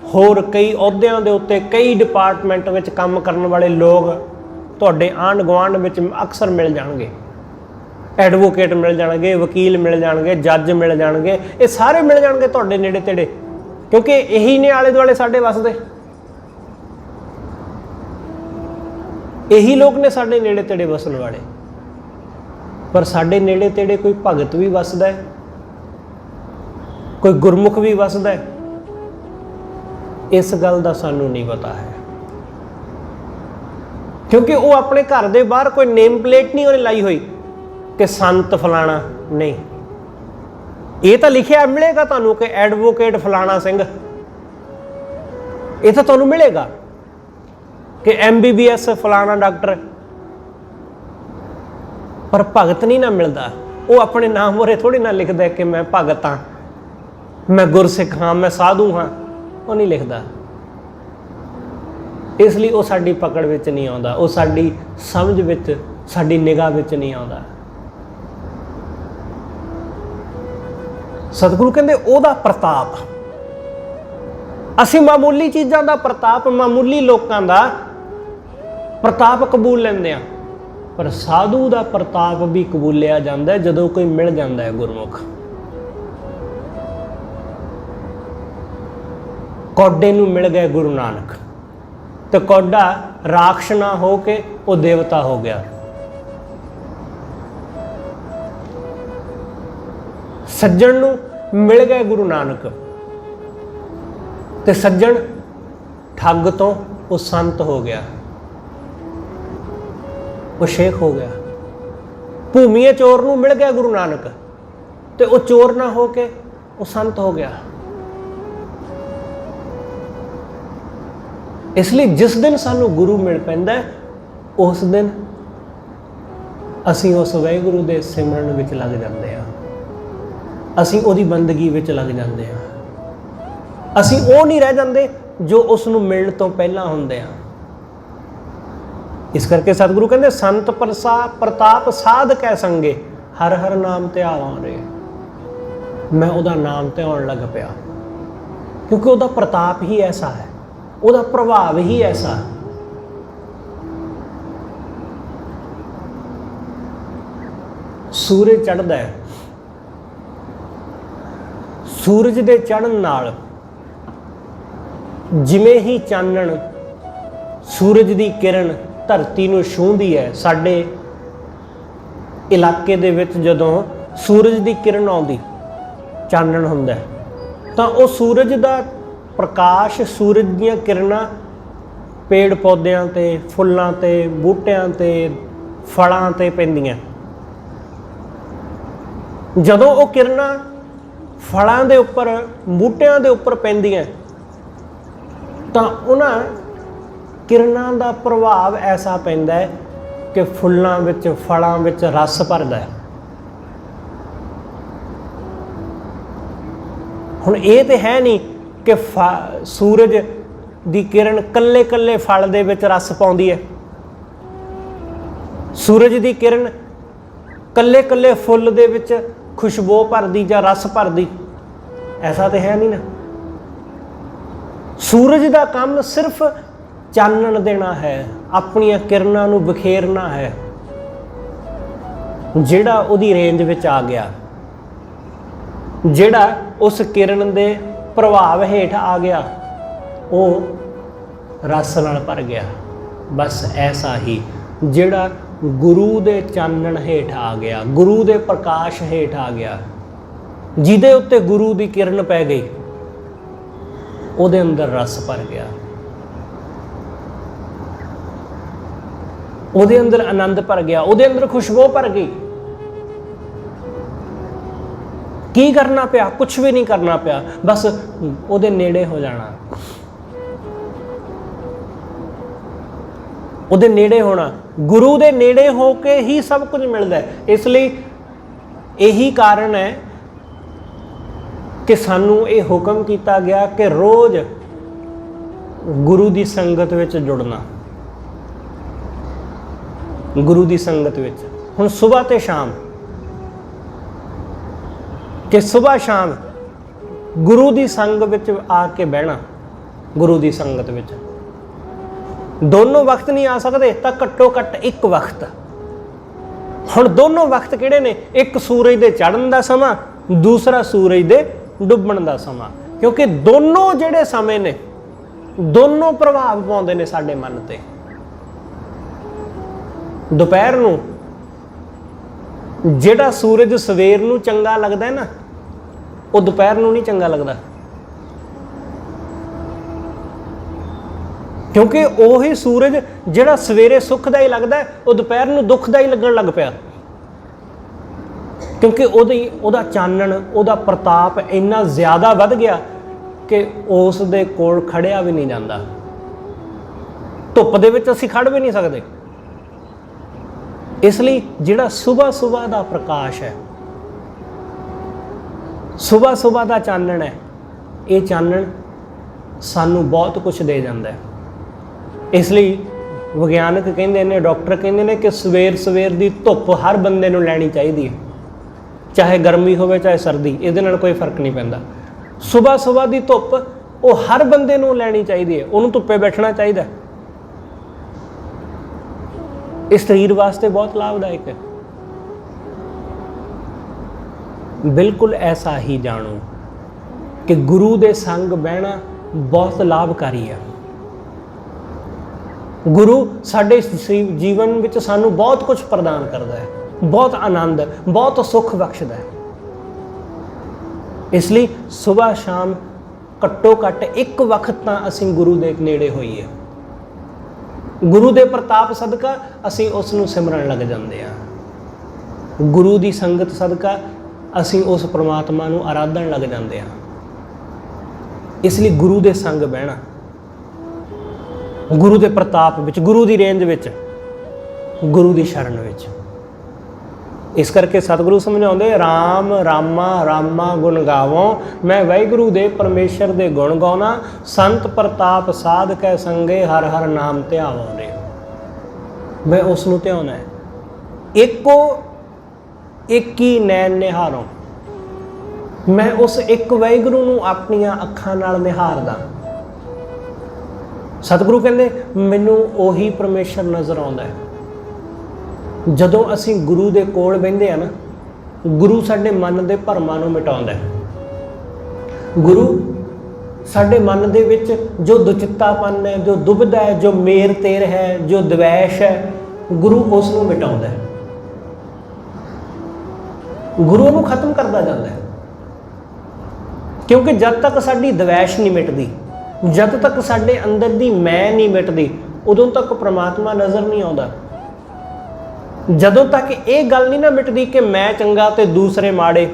ਹੋਰ ਕਈ ਅਹੁਦਿਆਂ ਦੇ ਉੱਤੇ, ਕਈ ਡਿਪਾਰਟਮੈਂਟ ਵਿੱਚ ਕੰਮ ਕਰਨ ਵਾਲੇ ਲੋਕ ਤੁਹਾਡੇ ਆਂਢ ਗੁਆਂਢ ਵਿੱਚ ਅਕਸਰ ਮਿਲ ਜਾਣਗੇ। ਐਡਵੋਕੇਟ ਮਿਲ ਜਾਣਗੇ, ਵਕੀਲ ਮਿਲ ਜਾਣਗੇ, ਜੱਜ ਮਿਲ ਜਾਣਗੇ, ਇਹ ਸਾਰੇ ਮਿਲ ਜਾਣਗੇ ਤੁਹਾਡੇ ਨੇੜੇ ਤੇੜੇ, ਕਿਉਂਕਿ ਇਹੀ ਨੇ ਆਲੇ ਦੁਆਲੇ ਸਾਡੇ ਵਸਦੇ, ਇਹੀ ਲੋਕ ਨੇ ਸਾਡੇ ਨੇੜੇ ਤੇੜੇ ਵਸਣ ਵਾਲੇ। ਪਰ ਸਾਡੇ ਨੇੜੇ ਤੇੜੇ ਕੋਈ ਭਗਤ ਵੀ ਵਸਦਾ ਹੈ, ਕੋਈ ਗੁਰਮੁਖ ਵੀ ਵਸਦਾ ਹੈ, ਇਸ ਗੱਲ ਦਾ ਸਾਨੂੰ ਨਹੀਂ ਪਤਾ ਹੈ, ਕਿਉਂਕਿ ਉਹ ਆਪਣੇ ਘਰ ਦੇ ਬਾਹਰ ਕੋਈ ਨੇਮ ਪਲੇਟ ਨਹੀਂ ਉਹਨੇ ਲਾਈ ਹੋਈ ਕਿ ਸੰਤ ਫਲਾਣਾ, ਨਹੀਂ। ਇਹ ਤਾਂ ਲਿਖਿਆ ਮਿਲੇਗਾ ਤੁਹਾਨੂੰ ਕਿ ਐਡਵੋਕੇਟ ਫਲਾਣਾ ਸਿੰਘ, ਇਹ ਤਾਂ ਤੁਹਾਨੂੰ ਮਿਲੇਗਾ ਕਿ MBBS ਫਲਾਣਾ ਡਾਕਟਰ, ਪਰ ਭਗਤ ਨਹੀਂ ਨਾ ਮਿਲਦਾ। ਉਹ ਆਪਣੇ ਨਾਮ ਮੂਹਰੇ ਥੋੜੀ ਨਾ ਲਿਖਦਾ ਕਿ ਮੈਂ ਭਗਤ ਹਾਂ, ਮੈਂ ਗੁਰਸਿੱਖ ਹਾਂ, ਮੈਂ ਸਾਧੂ ਹਾਂ, ਉਹ ਨਹੀਂ ਲਿਖਦਾ। ਇਸ ਲਈ ਉਹ ਸਾਡੀ ਪਕੜ ਵਿੱਚ ਨਹੀਂ ਆਉਂਦਾ, ਉਹ ਸਾਡੀ ਸਮਝ ਵਿੱਚ, ਸਾਡੀ ਨਿਗਾਹ ਵਿੱਚ ਨਹੀਂ ਆਉਂਦਾ। ਸਤਿਗੁਰੂ ਕਹਿੰਦੇ ਉਹਦਾ ਪ੍ਰਤਾਪ, ਅਸੀਂ ਮਾਮੂਲੀ ਚੀਜ਼ਾਂ ਦਾ ਪ੍ਰਤਾਪ, ਮਾਮੂਲੀ ਲੋਕਾਂ ਦਾ ਪ੍ਰਤਾਪ ਕਬੂਲ ਲੈਂਦੇ ਹਾਂ, ਪਰ ਸਾਧੂ ਦਾ ਪ੍ਰਤਾਪ ਵੀ ਕਬੂਲਿਆ ਜਾਂਦਾ ਹੈ ਜਦੋਂ ਕੋਈ ਮਿਲ ਜਾਂਦਾ ਹੈ ਗੁਰਮੁਖ। ਕੌਡੇ ਨੂੰ ਮਿਲ ਗਏ ਗੁਰੂ ਨਾਨਕ, ਤੇ ਕੌਡਾ ਰਾਖਸ਼ ਨਾ ਹੋ ਕੇ ਉਹ ਦੇਵਤਾ ਹੋ ਗਿਆ। ਸੱਜਣ ਨੂੰ ਮਿਲ ਗਏ ਗੁਰੂ ਨਾਨਕ, ਤੇ ਸੱਜਣ ਠੱਗ ਤੋਂ ਉਹ ਸੰਤ ਹੋ ਗਿਆ, ਉਹ ਸ਼ੇਖ ਹੋ ਗਿਆ। ਭੂਮੀਏ ਚੋਰ ਨੂੰ ਮਿਲ ਗਿਆ ਗੁਰੂ ਨਾਨਕ, ਤੇ ਉਹ ਚੋਰ ਨਾ ਹੋ ਕੇ ਉਹ ਸੰਤ ਹੋ ਗਿਆ। ਇਸ ਲਈ ਜਿਸ ਦਿਨ ਸਾਨੂੰ ਗੁਰੂ ਮਿਲ ਪੈਂਦਾ ਉਸ ਦਿਨ ਅਸੀਂ ਉਸ ਵਾਹਿਗੁਰੂ ਦੇ ਸਿਮਰਨ ਵਿੱਚ ਲੱਗ ਜਾਂਦੇ ਹਾਂ, ਅਸੀਂ ਉਹਦੀ ਬੰਦਗੀ ਵਿੱਚ ਲੱਗ ਜਾਂਦੇ ਹਾਂ। ਅਸੀਂ ਉਹ ਨਹੀਂ ਰਹਿ ਜਾਂਦੇ ਜੋ ਉਸ ਨੂੰ ਮਿਲਣ ਤੋਂ ਪਹਿਲਾਂ ਹੁੰਦੇ ਹਾਂ। ਇਸ ਕਰਕੇ ਸਤਿਗੁਰੂ ਕਹਿੰਦੇ ਸੰਤ ਪ੍ਰਤਾਪ ਸਾਧ ਕੈ ਸੰਗੇ, ਹਰ ਹਰ ਨਾਮ ਧਿਆਵਾਂ ਰੇ। ਮੈਂ ਉਹਦਾ ਨਾਮ ਧਿਆਉਣ ਲੱਗ ਪਿਆ, ਕਿਉਂਕਿ ਉਹਦਾ ਪ੍ਰਤਾਪ ਹੀ ਐਸਾ ਹੈ, ਉਹਦਾ ਪ੍ਰਭਾਵ ਹੀ ਐਸਾ ਹੈ। ਸੂਰਜ ਚੜ੍ਹਦਾ ਹੈ, ਸੂਰਜ ਦੇ ਚੜ੍ਹਨ ਨਾਲ ਜਿਵੇਂ ਹੀ ਚਾਨਣ, ਸੂਰਜ ਦੀ ਕਿਰਨ ਧਰਤੀ ਨੂੰ ਛੂਹਦੀ ਹੈ। ਸਾਡੇ ਇਲਾਕੇ ਦੇ ਵਿੱਚ ਜਦੋਂ ਸੂਰਜ ਦੀ ਕਿਰਨ ਆਉਂਦੀ, ਚਾਨਣ ਹੁੰਦਾ, ਤਾਂ ਉਹ ਸੂਰਜ ਦਾ ਪ੍ਰਕਾਸ਼, ਸੂਰਜ ਦੀਆਂ ਕਿਰਨਾਂ ਪੇੜ ਪੌਦਿਆਂ 'ਤੇ, ਫੁੱਲਾਂ 'ਤੇ, ਬੂਟਿਆਂ 'ਤੇ, ਫਲਾਂ 'ਤੇ ਪੈਂਦੀਆਂ। ਜਦੋਂ ਉਹ ਕਿਰਨਾਂ ਫਲਾਂ ਦੇ ਉੱਪਰ, ਬੂਟਿਆਂ ਦੇ ਉੱਪਰ ਪੈਂਦੀਆਂ, ਤਾਂ ਉਹਨਾਂ ਕਿਰਨਾਂ ਦਾ ਪ੍ਰਭਾਵ ਐਸਾ ਪੈਂਦਾ ਹੈ ਕਿ ਫੁੱਲਾਂ ਵਿੱਚ, ਫਲਾਂ ਵਿੱਚ ਰਸ ਭਰਦਾ ਹੈ। ਹੁਣ ਇਹ ਤੇ ਹੈ ਨਹੀਂ ਕਿ ਸੂਰਜ ਦੀ ਕਿਰਨ ਕੱਲੇ ਕੱਲੇ ਫਲ ਦੇ ਵਿੱਚ ਰਸ ਪਾਉਂਦੀ ਹੈ, ਸੂਰਜ ਦੀ ਕਿਰਨ ਕੱਲੇ ਕੱਲੇ ਫੁੱਲ ਦੇ ਵਿੱਚ ਖੁਸ਼ਬੂ ਭਰਦੀ ਜਾਂ ਰਸ ਭਰਦੀ, ਐਸਾ ਤੇ ਹੈ ਨਹੀਂ ਨਾ। ਸੂਰਜ ਦਾ ਕੰਮ ਸਿਰਫ ਚਾਨਣ ਦੇਣਾ ਹੈ, ਆਪਣੀਆਂ ਕਿਰਨਾਂ ਨੂੰ ਬਿਖੇਰਨਾ ਹੈ। ਜਿਹੜਾ ਉਹਦੀ ਰੇਂਜ ਵਿੱਚ ਆ ਗਿਆ, ਜਿਹੜਾ ਉਸ ਕਿਰਨ ਦੇ ਪ੍ਰਭਾਵ ਹੇਠ ਆ ਗਿਆ, ਉਹ ਰਸ ਨਾਲ ਭਰ ਗਿਆ। ਬਸ ਐਸਾ ਹੀ ਜਿਹੜਾ ਗੁਰੂ ਦੇ ਚਾਨਣ ਹੇਠ ਆ ਗਿਆ, ਗੁਰੂ ਦੇ ਪ੍ਰਕਾਸ਼ ਹੇਠ ਆ ਗਿਆ, ਜਿਹਦੇ ਉੱਤੇ ਗੁਰੂ ਦੀ ਕਿਰਨ ਪੈ ਗਈ, ਉਹਦੇ ਅੰਦਰ ਰਸ ਭਰ ਗਿਆ, ਉਹਦੇ ਅੰਦਰ ਆਨੰਦ ਭਰ ਗਿਆ, ਉਹਦੇ ਅੰਦਰ ਖੁਸ਼ਬੂ ਭਰ ਗਈ। ਕੀ ਕਰਨਾ ਪਿਆ? ਕੁਛ ਵੀ ਨਹੀਂ ਕਰਨਾ ਪਿਆ, ਬਸ ਉਹਦੇ ਨੇੜੇ ਹੋ ਜਾਣਾ, ਉਹਦੇ ਨੇੜੇ ਹੋਣਾ। ਗੁਰੂ ਦੇ ਨੇੜੇ ਹੋ ਕੇ ਹੀ ਸਭ ਕੁਝ ਮਿਲਦਾ ਹੈ। ਇਸ ਲਈ ਇਹੀ ਕਾਰਨ ਹੈ ਕਿ ਸਾਨੂੰ ਇਹ ਹੁਕਮ ਕੀਤਾ ਗਿਆ ਕਿ ਰੋਜ਼ ਗੁਰੂ ਦੀ ਸੰਗਤ ਵਿੱਚ ਜੁੜਨਾ, ਗੁਰੂ ਦੀ ਸੰਗਤ ਵਿੱਚ। ਹੁਣ ਸੁਬਹ ਤੇ ਸ਼ਾਮ, ਕਿ ਸੁਬਹ ਸ਼ਾਮ ਗੁਰੂ ਦੀ ਸੰਗ ਵਿੱਚ ਆ ਕੇ ਬਹਿਣਾ, ਗੁਰੂ ਦੀ ਸੰਗਤ ਵਿੱਚ। ਦੋਨੋਂ ਵਕਤ ਨਹੀਂ ਆ ਸਕਦੇ ਤਾਂ ਘੱਟੋ ਘੱਟ ਇੱਕ ਵਕਤ। ਹੁਣ ਦੋਨੋਂ ਵਕਤ ਕਿਹੜੇ ਨੇ? ਇੱਕ ਸੂਰਜ ਦੇ ਚੜ੍ਹਨ ਦਾ ਸਮਾਂ, ਦੂਸਰਾ ਸੂਰਜ ਦੇ ਡੁੱਬਣ ਦਾ ਸਮਾਂ। ਕਿਉਂਕਿ ਦੋਨੋਂ ਜਿਹੜੇ ਸਮੇਂ ਨੇ, ਦੋਨੋਂ ਪ੍ਰਭਾਵ ਪਾਉਂਦੇ ਨੇ ਸਾਡੇ ਮਨ ਤੇ। ਦੁਪਹਿਰ ਨੂੰ ਜਿਹੜਾ ਸੂਰਜ ਸਵੇਰ ਨੂੰ ਚੰਗਾ ਲੱਗਦਾ ਨਾ, ਉਹ ਦੁਪਹਿਰ ਨੂੰ ਨਹੀਂ ਚੰਗਾ ਲੱਗਦਾ, ਕਿਉਂਕਿ ਉਹੀ ਸੂਰਜ ਜਿਹੜਾ ਸਵੇਰੇ ਸੁਖਦਾਈ ਲੱਗਦਾ ਉਹ ਦੁਪਹਿਰ ਨੂੰ ਦੁਖਦਾਈ ਲੱਗਣ ਲੱਗ ਪਿਆ। ਕਿਉਂਕਿ ਉਹਦਾ ਚਾਨਣ, ਉਹਦਾ ਪ੍ਰਤਾਪ ਇੰਨਾ ਜ਼ਿਆਦਾ ਵੱਧ ਗਿਆ ਕਿ ਉਸ ਦੇ ਕੋਲ ਖੜਿਆ ਵੀ ਨਹੀਂ ਜਾਂਦਾ। ਧੁੱਪ ਦੇ ਵਿੱਚ ਅਸੀਂ ਖੜ ਵੀ ਨਹੀਂ ਸਕਦੇ। ਇਸ ਲਈ ਜਿਹੜਾ ਸੁਬਹ ਦਾ ਪ੍ਰਕਾਸ਼ ਹੈ, ਸੁਬਹ ਦਾ ਚਾਨਣ ਹੈ, ਇਹ ਚਾਨਣ ਸਾਨੂੰ ਬਹੁਤ ਕੁਝ ਦੇ ਜਾਂਦਾ ਹੈ। ਇਸ ਲਈ ਵਿਗਿਆਨਕ ਕਹਿੰਦੇ ਨੇ, ਡਾਕਟਰ ਕਹਿੰਦੇ ਨੇ ਕਿ ਸਵੇਰ ਦੀ ਧੁੱਪ ਹਰ ਬੰਦੇ ਨੂੰ ਲੈਣੀ ਚਾਹੀਦੀ ਹੈ, ਚਾਹੇ ਗਰਮੀ ਹੋਵੇ ਚਾਹੇ ਸਰਦੀ, ਇਹਦੇ ਨਾਲ ਕੋਈ ਫਰਕ ਨਹੀਂ ਪੈਂਦਾ। ਸੁਬਹ ਦੀ ਧੁੱਪ ਉਹ ਹਰ ਬੰਦੇ ਨੂੰ ਲੈਣੀ ਚਾਹੀਦੀ ਹੈ। ਉਹਨੂੰ ਧੁੱਪੇ ਬੈਠਣਾ ਚਾਹੀਦਾ। ਇਸ ਸਰੀਰ ਵਾਸਤੇ ਬਹੁਤ ਲਾਭਦਾਇਕ ਹੈ। ਬਿਲਕੁਲ ਐਸਾ ਹੀ ਜਾਣੋ ਕਿ ਗੁਰੂ ਦੇ ਸੰਗ ਬਹਿਣਾ ਬਹੁਤ ਲਾਭਕਾਰੀ ਹੈ। ਗੁਰੂ ਸਾਡੇ ਜੀਵਨ ਵਿੱਚ ਸਾਨੂੰ ਬਹੁਤ ਕੁਝ ਪ੍ਰਦਾਨ ਕਰਦਾ ਹੈ, ਬਹੁਤ ਆਨੰਦ, ਬਹੁਤ ਸੁੱਖ ਬਖਸ਼ਦਾ ਹੈ। ਇਸ ਲਈ ਸੁਬਾਹ ਸ਼ਾਮ ਘੱਟੋ ਘੱਟ ਇੱਕ ਵਕਤ ਤਾਂ ਅਸੀਂ ਗੁਰੂ ਦੇ ਨੇੜੇ ਹੋਈਏ। ਗੁਰੂ ਦੇ ਪ੍ਰਤਾਪ ਸਦਕਾ ਅਸੀਂ ਉਸ ਨੂੰ ਸਿਮਰਨ ਲੱਗ ਜਾਂਦੇ ਹਾਂ। ਗੁਰੂ ਦੀ ਸੰਗਤ ਸਦਕਾ ਅਸੀਂ ਉਸ ਪ੍ਰਮਾਤਮਾ ਨੂੰ ਆਰਾਧਨ ਲੱਗ ਜਾਂਦੇ ਹਾਂ। ਇਸ ਲਈ ਗੁਰੂ ਦੇ ਸੰਗ ਬਹਿਣਾ, ਗੁਰੂ ਦੇ ਪ੍ਰਤਾਪ ਵਿੱਚ, ਗੁਰੂ ਦੀ ਰੇਂਜ ਵਿੱਚ, ਗੁਰੂ ਦੀ ਸ਼ਰਨ ਵਿੱਚ। ਇਸ ਕਰਕੇ ਸਤਿਗੁਰੂ ਸਮਝਾਉਂਦੇ, ਰਾਮ ਰਾਮਾ ਰਾਮਾ ਗੁਣ ਗਾਵੋਂ, ਮੈਂ ਵਾਹਿਗੁਰੂ ਦੇ ਪਰਮੇਸ਼ਰ ਦੇ ਗੁਣ ਗਾਉਣਾ, ਸੰਤ ਪ੍ਰਤਾਪ ਸਾਧ ਕੈ ਸੰਗੇ, ਹਰ ਹਰ ਨਾਮ ਧਿਆਵੋਂ ਰੇ। ਮੈਂ ਉਸ ਨੂੰ ਧਿਆਉਣਾ ਹੈ। ਇੱਕੋ ਇੱਕ ਹੀ ਨੈਣ ਨਿਹਾਰੋਂ, ਮੈਂ ਉਸ ਇੱਕ ਵਾਹਿਗੁਰੂ ਨੂੰ ਆਪਣੀਆਂ ਅੱਖਾਂ ਨਾਲ ਨਿਹਾਰਦਾ। ਸਤਿਗੁਰੂ ਕਹਿੰਦੇ ਮੈਨੂੰ ਉਹੀ ਪਰਮੇਸ਼ਰ ਨਜ਼ਰ ਆਉਂਦਾ ਹੈ। ਜਦੋਂ ਅਸੀਂ ਗੁਰੂ ਦੇ ਕੋਲ ਬਹਿੰਦੇ ਆ ਨਾ, ਗੁਰੂ ਸਾਡੇ ਮਨ ਦੇ ਭਰਮਾਂ ਨੂੰ ਮਿਟਾਉਂਦਾ ਹੈ। ਗੁਰੂ ਸਾਡੇ ਮਨ ਦੇ ਵਿੱਚ ਜੋ ਦੁਚਿੱਤਾਪਨ ਹੈ, ਜੋ ਦੁਬਿਧਾ ਹੈ, ਜੋ ਮੇਰ ਤੇਰ ਹੈ, ਜੋ ਦਵੈਸ਼ ਹੈ, ਗੁਰੂ ਉਸ ਨੂੰ ਮਿਟਾਉਂਦਾ ਹੈ। ਗੁਰੂ ਨੂੰ ਖਤਮ ਕਰਦਾ ਜਾਂਦਾ ਹੈ। ਕਿਉਂਕਿ ਜਦ ਤੱਕ ਸਾਡੀ ਦਵੈਸ਼ ਨਹੀਂ ਮਿਟਦੀ, ਜਦ ਤੱਕ ਸਾਡੇ ਅੰਦਰ ਦੀ ਮੈਂ ਨਹੀਂ ਮਿਟਦੀ, ਉਦੋਂ ਤੱਕ ਪ੍ਰਮਾਤਮਾ ਨਜ਼ਰ ਨਹੀਂ ਆਉਂਦਾ। ਜਦੋਂ ਤੱਕ ਇਹ ਗੱਲ ਨਹੀਂ ਨਾ ਮਿਟਦੀ ਕਿ ਮੈਂ ਚੰਗਾ ਤੇ ਦੂਸਰੇ ਮਾੜੇ,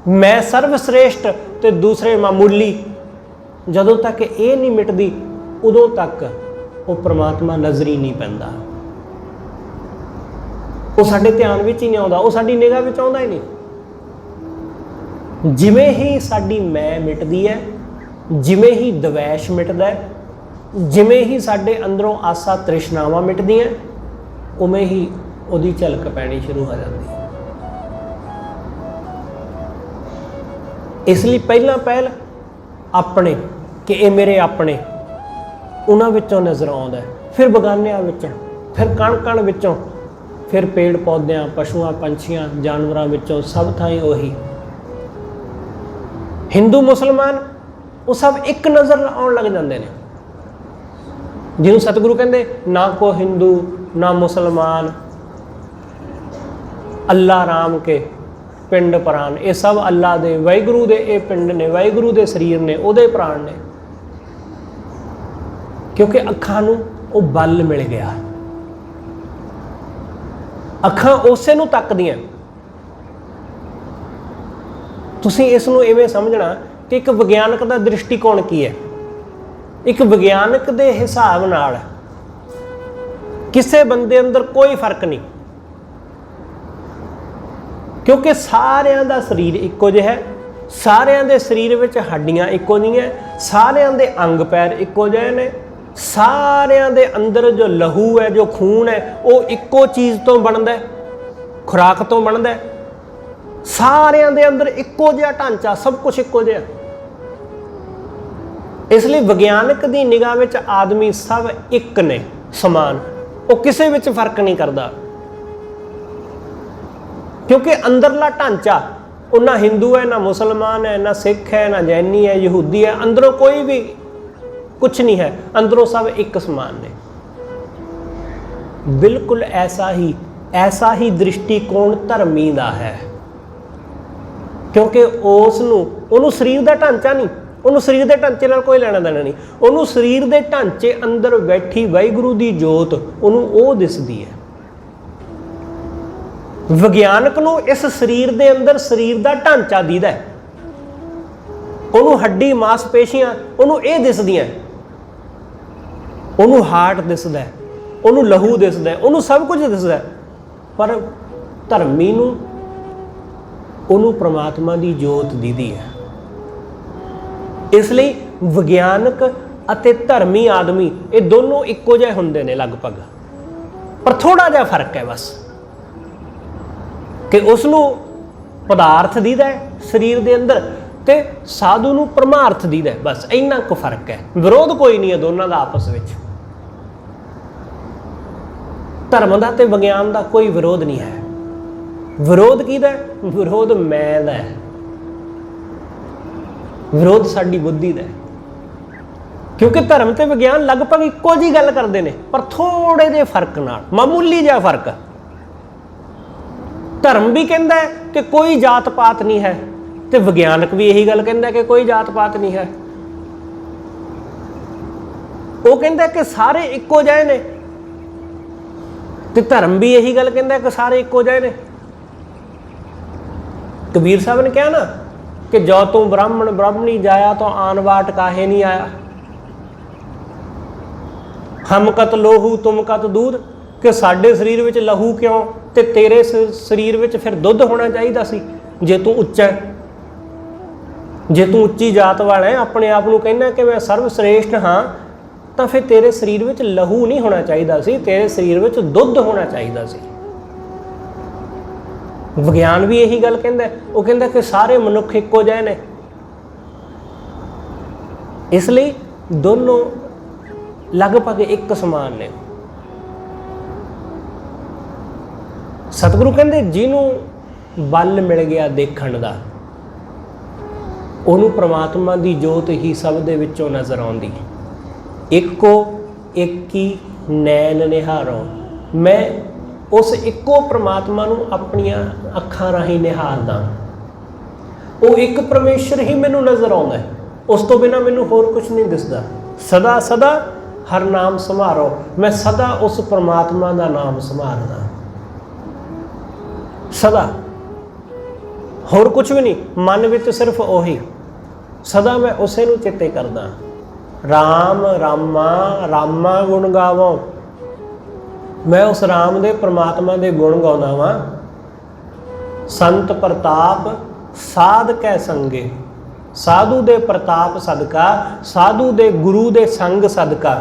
ਮੈਂ ਸਰਵ ਸ੍ਰੇਸ਼ਟ ਤੇ ਦੂਸਰੇ ਮਾਮੂਲੀ, ਜਦੋਂ ਤੱਕ ਇਹ ਨਹੀਂ ਮਿਟਦੀ, ਉਦੋਂ ਤੱਕ ਉਹ ਪ੍ਰਮਾਤਮਾ ਨਜ਼ਰ ਹੀ ਨਹੀਂ ਪੈਂਦਾ। ਉਹ ਸਾਡੇ ਧਿਆਨ ਵਿੱਚ ਹੀ ਨਹੀਂ ਆਉਂਦਾ, ਉਹ ਸਾਡੀ ਨਿਗਾਹ ਵਿੱਚ ਆਉਂਦਾ ਹੀ ਨਹੀਂ। ਜਿਵੇਂ ਹੀ ਸਾਡੀ ਮੈਂ ਮਿਟਦੀ ਹੈ, ਜਿਵੇਂ ਹੀ ਦਵੈਸ਼ ਮਿਟਦਾ ਹੈ, ਜਿਵੇਂ ਹੀ ਸਾਡੇ ਅੰਦਰੋਂ ਆਸਾ ਤ੍ਰਿਸ਼ਨਾਵਾਂ ਮਿਟਦੀਆਂ, ਉਵੇਂ ਹੀ ਉਹਦੀ ਝਲਕ ਪੈਣੀ ਸ਼ੁਰੂ ਹੋ ਜਾਂਦੀ ਹੈ। ਇਸ ਲਈ ਪਹਿਲਾਂ ਪਹਿਲ ਆਪਣੇ, ਕਿ ਇਹ ਮੇਰੇ ਆਪਣੇ, ਉਹਨਾਂ ਵਿੱਚੋਂ ਨਜ਼ਰ ਆਉਂਦਾ ਹੈ, ਫਿਰ ਬਗਾਨਿਆਂ ਵਿੱਚੋਂ, ਫਿਰ ਕਣ ਕਣ ਵਿੱਚੋਂ, ਫਿਰ ਪੇੜ ਪੌਦਿਆਂ, ਪਸ਼ੂਆਂ ਪੰਛੀਆਂ, ਜਾਨਵਰਾਂ ਵਿੱਚੋਂ, ਸਭ ਥਾਈਂ ਉਹੀ। ਹਿੰਦੂ ਮੁਸਲਮਾਨ ਉਹ ਸਭ ਇੱਕ ਨਜ਼ਰ ਆਉਣ ਲੱਗ ਜਾਂਦੇ ਨੇ। ਜਿਹਨੂੰ ਸਤਿਗੁਰੂ ਕਹਿੰਦੇ ਨਾ ਕੋ ਹਿੰਦੂ ਨਾ ਮੁਸਲਮਾਨ, ਅੱਲਾ ਰਾਮ ਕੇ ਪਿੰਡ ਪ੍ਰਾਨ, ਇਹ ਸਭ ਅੱਲਾ ਦੇ, ਵਾਹਿਗੁਰੂ ਦੇ ਇਹ ਪਿੰਡ ਨੇ, ਵਾਹਿਗੁਰੂ ਦੇ ਸਰੀਰ ਨੇ, ਉਹਦੇ ਪ੍ਰਾਣ ਨੇ। ਕਿਉਂਕਿ ਅੱਖਾਂ ਨੂੰ ਉਹ ਬਲ ਮਿਲ ਗਿਆ, ਅੱਖਾਂ ਉਸੇ ਨੂੰ ਤੱਕਦੀਆਂ। ਤੁਸੀਂ ਇਸ ਨੂੰ ਇਵੇਂ ਸਮਝਣਾ ਕਿ ਇੱਕ ਵਿਗਿਆਨਕ ਦਾ ਦ੍ਰਿਸ਼ਟੀਕੋਣ ਕੀ ਹੈ। ਇੱਕ ਵਿਗਿਆਨਕ ਦੇ ਹਿਸਾਬ ਨਾਲ ਕਿਸੇ ਬੰਦੇ ਅੰਦਰ ਕੋਈ ਫਰਕ ਨਹੀਂ, ਕਿਉਂਕਿ ਸਾਰਿਆਂ ਦਾ ਸਰੀਰ ਇੱਕੋ ਜਿਹਾ ਹੈ, ਸਾਰਿਆਂ ਦੇ ਸਰੀਰ ਵਿੱਚ ਹੱਡੀਆਂ ਇੱਕੋ ਜਿਹੀਆਂ, ਸਾਰਿਆਂ ਦੇ ਅੰਗ ਪੈਰ ਇੱਕੋ ਜਿਹੇ ਨੇ, ਸਾਰਿਆਂ ਦੇ ਅੰਦਰ ਜੋ ਲਹੂ ਹੈ, ਜੋ ਖੂਨ ਹੈ, ਉਹ ਇੱਕੋ ਚੀਜ਼ ਤੋਂ ਬਣਦਾ, ਖੁਰਾਕ ਤੋਂ ਬਣਦਾ। ਸਾਰਿਆਂ ਦੇ ਅੰਦਰ ਇੱਕੋ ਜਿਹਾ ਢਾਂਚਾ, ਸਭ ਕੁਝ ਇੱਕੋ ਜਿਹਾ। ਇਸ ਲਈ ਵਿਗਿਆਨਕ ਦੀ ਨਿਗਾਹ ਵਿੱਚ ਆਦਮੀ ਸਭ ਇੱਕ ਨੇ, ਸਮਾਨ। ਉਹ ਕਿਸੇ ਵਿੱਚ ਫਰਕ ਨਹੀਂ ਕਰਦਾ, ਕਿਉਂਕਿ ਅੰਦਰਲਾ ਢਾਂਚਾ, ਉਹ ਨਾ ਹਿੰਦੂ ਹੈ, ਨਾ ਮੁਸਲਮਾਨ ਹੈ, ਨਾ ਸਿੱਖ ਹੈ, ਨਾ ਜੈਨੀ ਹੈ, ਯਹੂਦੀ ਹੈ, ਅੰਦਰੋਂ ਕੋਈ ਵੀ ਕੁਛ ਨਹੀਂ ਹੈ, ਅੰਦਰੋਂ ਸਭ ਇੱਕ ਸਮਾਨ ਨੇ। ਬਿਲਕੁਲ ਐਸਾ ਹੀ ਦ੍ਰਿਸ਼ਟੀਕੋਣ ਧਰਮੀ ਦਾ ਹੈ। ਕਿਉਂਕਿ ਉਹਨੂੰ ਸਰੀਰ ਦਾ ਢਾਂਚਾ ਨਹੀਂ, ਉਹਨੂੰ ਸਰੀਰ ਦੇ ਢਾਂਚੇ ਨਾਲ ਕੋਈ ਲੈਣਾ ਦੇਣਾ ਨਹੀਂ, ਉਹਨੂੰ ਸਰੀਰ ਦੇ ਢਾਂਚੇ ਅੰਦਰ ਬੈਠੀ ਵਾਹਿਗੁਰੂ ਦੀ ਜੋਤ, ਉਹਨੂੰ ਉਹ ਦਿਸਦੀ ਹੈ। ਵਿਗਿਆਨਕ ਨੂੰ ਇਸ ਸਰੀਰ ਦੇ ਅੰਦਰ ਸਰੀਰ ਦਾ ਢਾਂਚਾ ਦਿਸਦਾ ਹੈ, ਉਹਨੂੰ ਹੱਡੀ ਮਾਸਪੇਸ਼ੀਆਂ, ਉਹਨੂੰ ਇਹ ਦਿਸਦੀਆਂ, ਉਹਨੂੰ ਹਾਰਟ ਦਿਸਦਾ, ਉਹਨੂੰ ਲਹੂ ਦਿਸਦਾ, ਉਹਨੂੰ ਸਭ ਕੁਝ ਦਿਸਦਾ। ਪਰ ਧਰਮੀ ਨੂੰ, ਉਹਨੂੰ ਪ੍ਰਮਾਤਮਾ ਦੀ ਜੋਤ ਦਿਸਦੀ ਹੈ। ਇਸ ਲਈ ਵਿਗਿਆਨਕ ਅਤੇ ਧਰਮੀ ਆਦਮੀ ਇਹ ਦੋਨੋਂ ਇੱਕੋ ਜਿਹੇ ਹੁੰਦੇ ਨੇ ਲਗਭਗ, ਪਰ ਥੋੜਾ ਜਿਹਾ ਫਰਕ ਹੈ ਬਸ, ਕਿ ਉਸ ਨੂੰ ਪਦਾਰਥ ਦਿਸਦਾ ਹੈ ਸਰੀਰ ਦੇ ਅੰਦਰ, ਤੇ ਸਾਧੂ ਨੂੰ ਪਰਮਾਰਥ ਦੀਦਾ। ਬਸ ਇੰਨਾ ਕੁ ਫਰਕ ਹੈ, ਵਿਰੋਧ ਕੋਈ ਨਹੀਂ ਹੈ ਦੋਨਾਂ ਦਾ ਆਪਸ ਵਿੱਚ। ਧਰਮ ਦਾ ਤੇ ਵਿਗਿਆਨ ਦਾ ਕੋਈ ਵਿਰੋਧ ਨਹੀਂ ਹੈ। ਵਿਰੋਧ ਕਿਹਦਾ? ਵਿਰੋਧ ਮੈਂ ਦਾ ਹੈ, ਵਿਰੋਧ ਸਾਡੀ ਬੁੱਧੀ ਦਾ ਹੈ। ਕਿਉਂਕਿ ਧਰਮ ਤੇ ਵਿਗਿਆਨ ਲਗਭਗ ਇੱਕੋ ਜਿਹੀ ਗੱਲ ਕਰਦੇ ਨੇ, ਪਰ ਥੋੜੇ ਜਿਹੇ ਫਰਕ ਨਾਲ, ਮਾਮੂਲੀ ਜਿਹਾ ਫਰਕ। ਧਰਮ ਵੀ ਕਹਿੰਦਾ ਹੈ ਕਿ ਕੋਈ ਜਾਤ ਪਾਤ ਨਹੀਂ ਹੈ, ਤੇ ਵਿਗਿਆਨਕ ਵੀ ਇਹੀ ਗੱਲ ਕਹਿੰਦਾ ਕਿ ਕੋਈ ਜਾਤ ਪਾਤ ਨਹੀਂ ਹੈ। ਉਹ ਕਹਿੰਦਾ ਕਿ ਸਾਰੇ ਇੱਕੋ ਜਿਹੇ ਨੇ, ਤੇ ਧਰਮ ਵੀ ਇਹੀ ਗੱਲ ਕਹਿੰਦਾ ਕਿ ਸਾਰੇ ਇੱਕੋ ਜਿਹੇ ਨੇ। ਕਬੀਰ ਸਾਹਿਬ ਨੇ ਕਿਹਾ ਨਾ ਕਿ ਜੋ ਤੂੰ ਬ੍ਰਾਹਮਣ ਬ੍ਰਾਹਮਣੀ ਜਾਇਆ ਤਾਂ ਆਨ ਵਾਟ ਕਾਹੇ ਨਹੀਂ ਆਇਆ। ਹਮ ਕਤ ਲੋਹੂ ਤੁਮ ਕਤ ਦੂਧ, ਕਿ ਸਾਡੇ ਸਰੀਰ ਵਿੱਚ ਲਹੂ ਕਿਉਂ ਤੇ ਤੇਰੇ ਸਰੀਰ ਵਿੱਚ ਫਿਰ ਦੁੱਧ ਹੋਣਾ ਚਾਹੀਦਾ ਸੀ। ਜੇ ਤੂੰ ਉੱਚਾ, ਜੇ ਤੂੰ ਉੱਚੀ ਜਾਤ ਵਾਲਾ ਹੈ, ਆਪਣੇ ਆਪ ਨੂੰ ਕਹਿੰਦਾ ਕਿ ਮੈਂ ਸਰਵ ਸ੍ਰੇਸ਼ਟ ਹਾਂ, ਤਾਂ ਫਿਰ ਤੇਰੇ ਸਰੀਰ ਵਿੱਚ ਲਹੂ ਨਹੀਂ ਹੋਣਾ ਚਾਹੀਦਾ ਸੀ, ਤੇਰੇ ਸਰੀਰ ਵਿੱਚ ਦੁੱਧ ਹੋਣਾ ਚਾਹੀਦਾ ਸੀ। ਵਿਗਿਆਨ ਵੀ ਇਹੀ ਗੱਲ ਕਹਿੰਦਾ। ਉਹ ਕਹਿੰਦਾ ਕਿ ਸਾਰੇ ਮਨੁੱਖ ਇੱਕੋ ਜਿਹੇ ਨੇ, ਇਸ ਲਈ ਦੋਨੋਂ ਲਗਭਗ ਇੱਕ ਸਮਾਨ ਨੇ। ਸਤਿਗੁਰੂ ਕਹਿੰਦੇ ਜਿਹਨੂੰ ਬਲ ਮਿਲ ਗਿਆ ਦੇਖਣ ਦਾ, ਉਹਨੂੰ ਪ੍ਰਮਾਤਮਾ ਦੀ ਜੋਤ ਹੀ ਸਭ ਦੇ ਵਿੱਚੋਂ ਨਜ਼ਰ ਆਉਂਦੀ। ਇੱਕੋ ਇੱਕੀ ਨੈਣ ਨਿਹਾਰੋ, ਮੈਂ ਉਸ ਇੱਕੋ ਪ੍ਰਮਾਤਮਾ ਨੂੰ ਆਪਣੀਆਂ ਅੱਖਾਂ ਰਾਹੀਂ ਨਿਹਾਰਦਾ। ਉਹ ਇੱਕ ਪਰਮੇਸ਼ਰ ਹੀ ਮੈਨੂੰ ਨਜ਼ਰ ਆਉਂਦਾ ਹੈ, ਉਸ ਤੋਂ ਬਿਨਾਂ ਮੈਨੂੰ ਹੋਰ ਕੁਝ ਨਹੀਂ ਦਿਸਦਾ। ਸਦਾ ਸਦਾ ਹਰ ਨਾਮ ਸੰਭਾਰੋ, ਮੈਂ ਸਦਾ ਉਸ ਪ੍ਰਮਾਤਮਾ ਦਾ ਨਾਮ ਸੰਭਾਲਦਾ, ਸਦਾ, ਹੋਰ ਕੁਝ ਵੀ ਨਹੀਂ। ਮਨ ਵਿੱਚ ਸਿਰਫ ਉਹੀ, ਸਦਾ ਮੈਂ ਉਸੇ ਨੂੰ ਚੇਤੇ ਕਰਦਾ। ਰਾਮ ਰਾਮਾ ਰਾਮਾ ਗੁਣ ਗਾਵੋ, ਮੈਂ ਉਸ ਰਾਮ ਦੇ ਪ੍ਰਮਾਤਮਾ ਦੇ ਗੁਣ ਗਾਉਂਦਾ ਵਾਂ। ਸੰਤ ਪ੍ਰਤਾਪ ਸਾਧ ਕੈ ਸੰਗੇ, ਸਾਧੂ ਦੇ ਪ੍ਰਤਾਪ ਸਦਕਾ, ਸਾਧੂ ਦੇ ਗੁਰੂ ਦੇ ਸੰਗ ਸਦਕਾ,